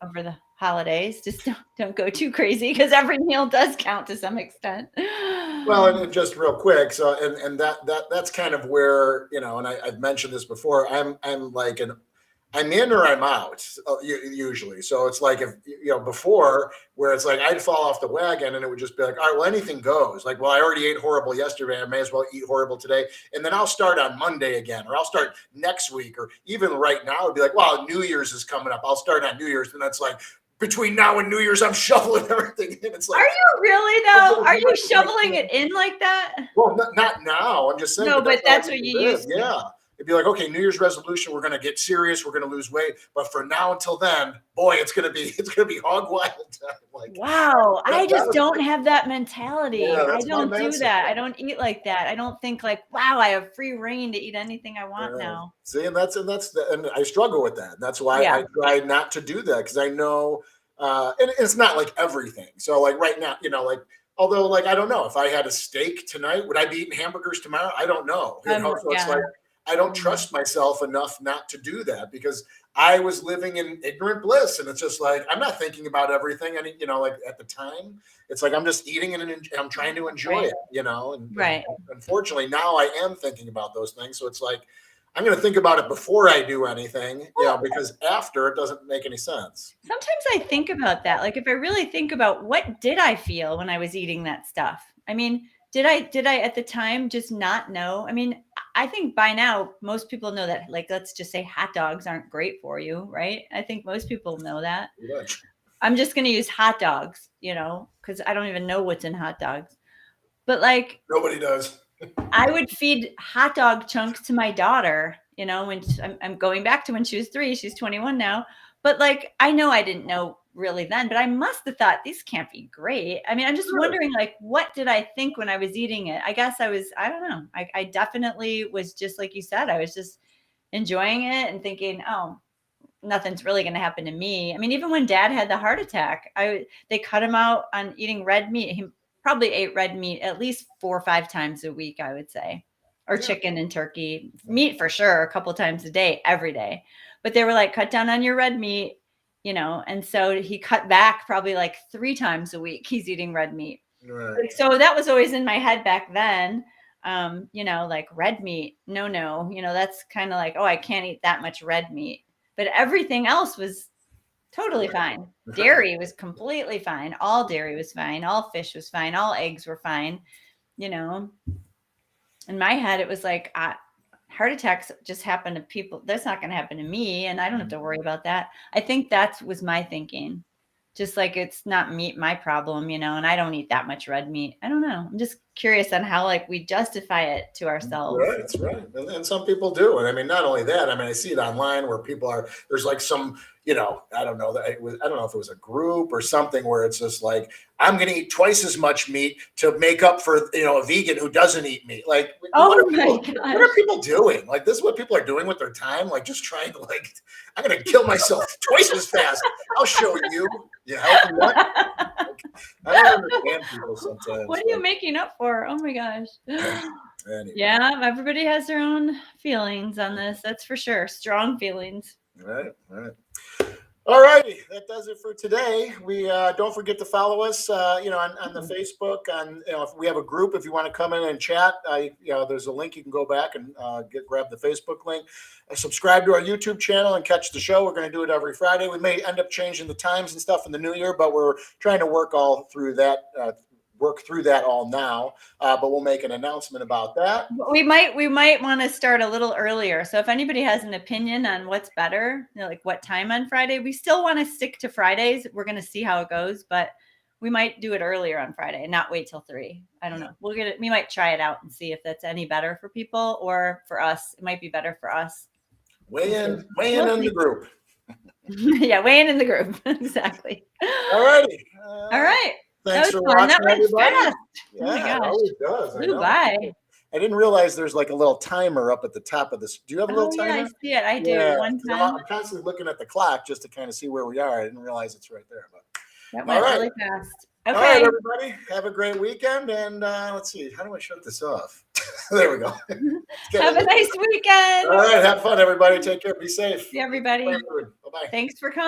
Speaker 2: over the holidays. Just don't go too crazy because every meal does count to some extent.
Speaker 1: Well, and just real quick, so and that's kind of where and I've mentioned this before. I'm like I'm in or I'm out usually. So it's like if before where it's like I'd fall off the wagon and it would just be like, all right, well anything goes. Like, well, I already ate horrible yesterday. I may as well eat horrible today, and then I'll start on Monday again, or I'll start next week, or even right now it'd be like, well, New Year's is coming up. I'll start on New Year's, and that's like. Between now and New Year's, I'm shoveling everything in. It's like,
Speaker 2: are you really though? Are you shoveling it in like that?
Speaker 1: Well, not now. I'm just saying.
Speaker 2: No, but that's what you used to.
Speaker 1: Yeah. It'd be like, okay, New Year's resolution, we're going to get serious. We're going to lose weight. But for now until then, boy, it's going to be hog wild time. Like,
Speaker 2: wow. I just don't have that mentality.
Speaker 1: Yeah,
Speaker 2: I don't do that. I don't eat like that. I don't think like, wow, I have free reign to eat anything I want now. See, and
Speaker 1: I struggle with that. That's why I try not to do that. Cause I know, and it's not like everything. So like right now, although like, I don't know if I had a steak tonight, would I be eating hamburgers tomorrow? I don't know. So it's like, I don't trust myself enough not to do that because I was living in ignorant bliss. And it's just like, I'm not thinking about everything. And, like at the time, it's like, I'm just eating and I'm trying to enjoy it, and unfortunately now I am thinking about those things. So it's like, I'm going to think about it before I do anything, because after it doesn't make any sense.
Speaker 2: Sometimes I think about that. Like if I really think about what did I feel when I was eating that stuff? I mean, did I at the time just not know? I mean, I think by now most people know that, like, let's just say hot dogs aren't great for you, right? I think most people know that. I'm just going to use hot dogs, because I don't even know what's in hot dogs. But like
Speaker 1: nobody does.
Speaker 2: I would feed hot dog chunks to my daughter, when I'm going back to when she was 3, she's 21 now. But like, I know I didn't know really then, but I must have thought these can't be great. I mean, I'm just wondering, like, what did I think when I was eating it? I guess I don't know. I definitely was just like you said, I was just enjoying it and thinking, oh, nothing's really going to happen to me. I mean, even when Dad had the heart attack, they cut him out on eating red meat. He probably ate red meat at least 4 or 5 times a week, I would say, or chicken and turkey meat for sure. A couple times a day, every day. But they were like, cut down on your red meat, and so he cut back probably like 3 times a week. He's eating red meat. Right. So that was always in my head back then. Like red meat. No, that's kind of like, oh, I can't eat that much red meat, but everything else was totally fine. Dairy was completely fine. All dairy was fine. All fish was fine. All eggs were fine. In my head, it was like, heart attacks just happen to people. That's not going to happen to me. And I don't have to worry about that. I think that was my thinking. Just like, it's not my problem, and I don't eat that much red meat. I don't know. I'm just curious on how like we justify it to ourselves.
Speaker 1: Right, that's right. And some people do. And I mean, not only that, I mean, I see it online where there's like some, I don't know I don't know if it was a group or something where it's just like, I'm going to eat twice as much meat to make up for, a vegan who doesn't eat meat. Like, what are people doing? Like, this is what people are doing with their time. Like, just trying to like, I'm going to kill myself twice as fast. I'll show you. What? I don't understand people sometimes.
Speaker 2: What are you making up for? Oh my gosh.
Speaker 1: Anyway.
Speaker 2: Yeah, everybody has their own feelings on this. That's for sure. Strong feelings.
Speaker 1: Right. All righty, that does it for today. We don't forget to follow us, on the Facebook. If we have a group, if you want to come in and chat, there's a link. You can go back and grab the Facebook link. Subscribe to our YouTube channel and catch the show. We're going to do it every Friday. We may end up changing the times and stuff in the new year, but we're trying to work through that all now, but we'll make an announcement about that.
Speaker 2: We might want to start a little earlier. So if anybody has an opinion on what's better, like what time on Friday, we still want to stick to Fridays. We're going to see how it goes, but we might do it earlier on Friday and not wait till 3. I don't know. We'll get it. We might try it out and see if that's any better for people, or for us. It might be better for us.
Speaker 1: Weigh in the group.
Speaker 2: Yeah, weighing in the group. Exactly.
Speaker 1: All righty.
Speaker 2: All right.
Speaker 1: Thanks for watching, everybody.
Speaker 2: Fast.
Speaker 1: Yeah, it always does.
Speaker 2: Flew by.
Speaker 1: I didn't realize there's like a little timer up at the top of this. Do you have a little timer?
Speaker 2: Yeah, I see it. I do.
Speaker 1: Yeah.
Speaker 2: One time.
Speaker 1: I'm constantly looking at the clock just to kind of see where we are. I didn't realize it's right there. But
Speaker 2: that went really fast. Okay.
Speaker 1: All right, everybody. Have a great weekend. And let's see. How do I shut this off? There we go.
Speaker 2: Have a nice weekend.
Speaker 1: All right. Have fun, everybody. Take care. Be safe.
Speaker 2: See everybody.
Speaker 1: Bye-bye.
Speaker 2: Thanks for coming.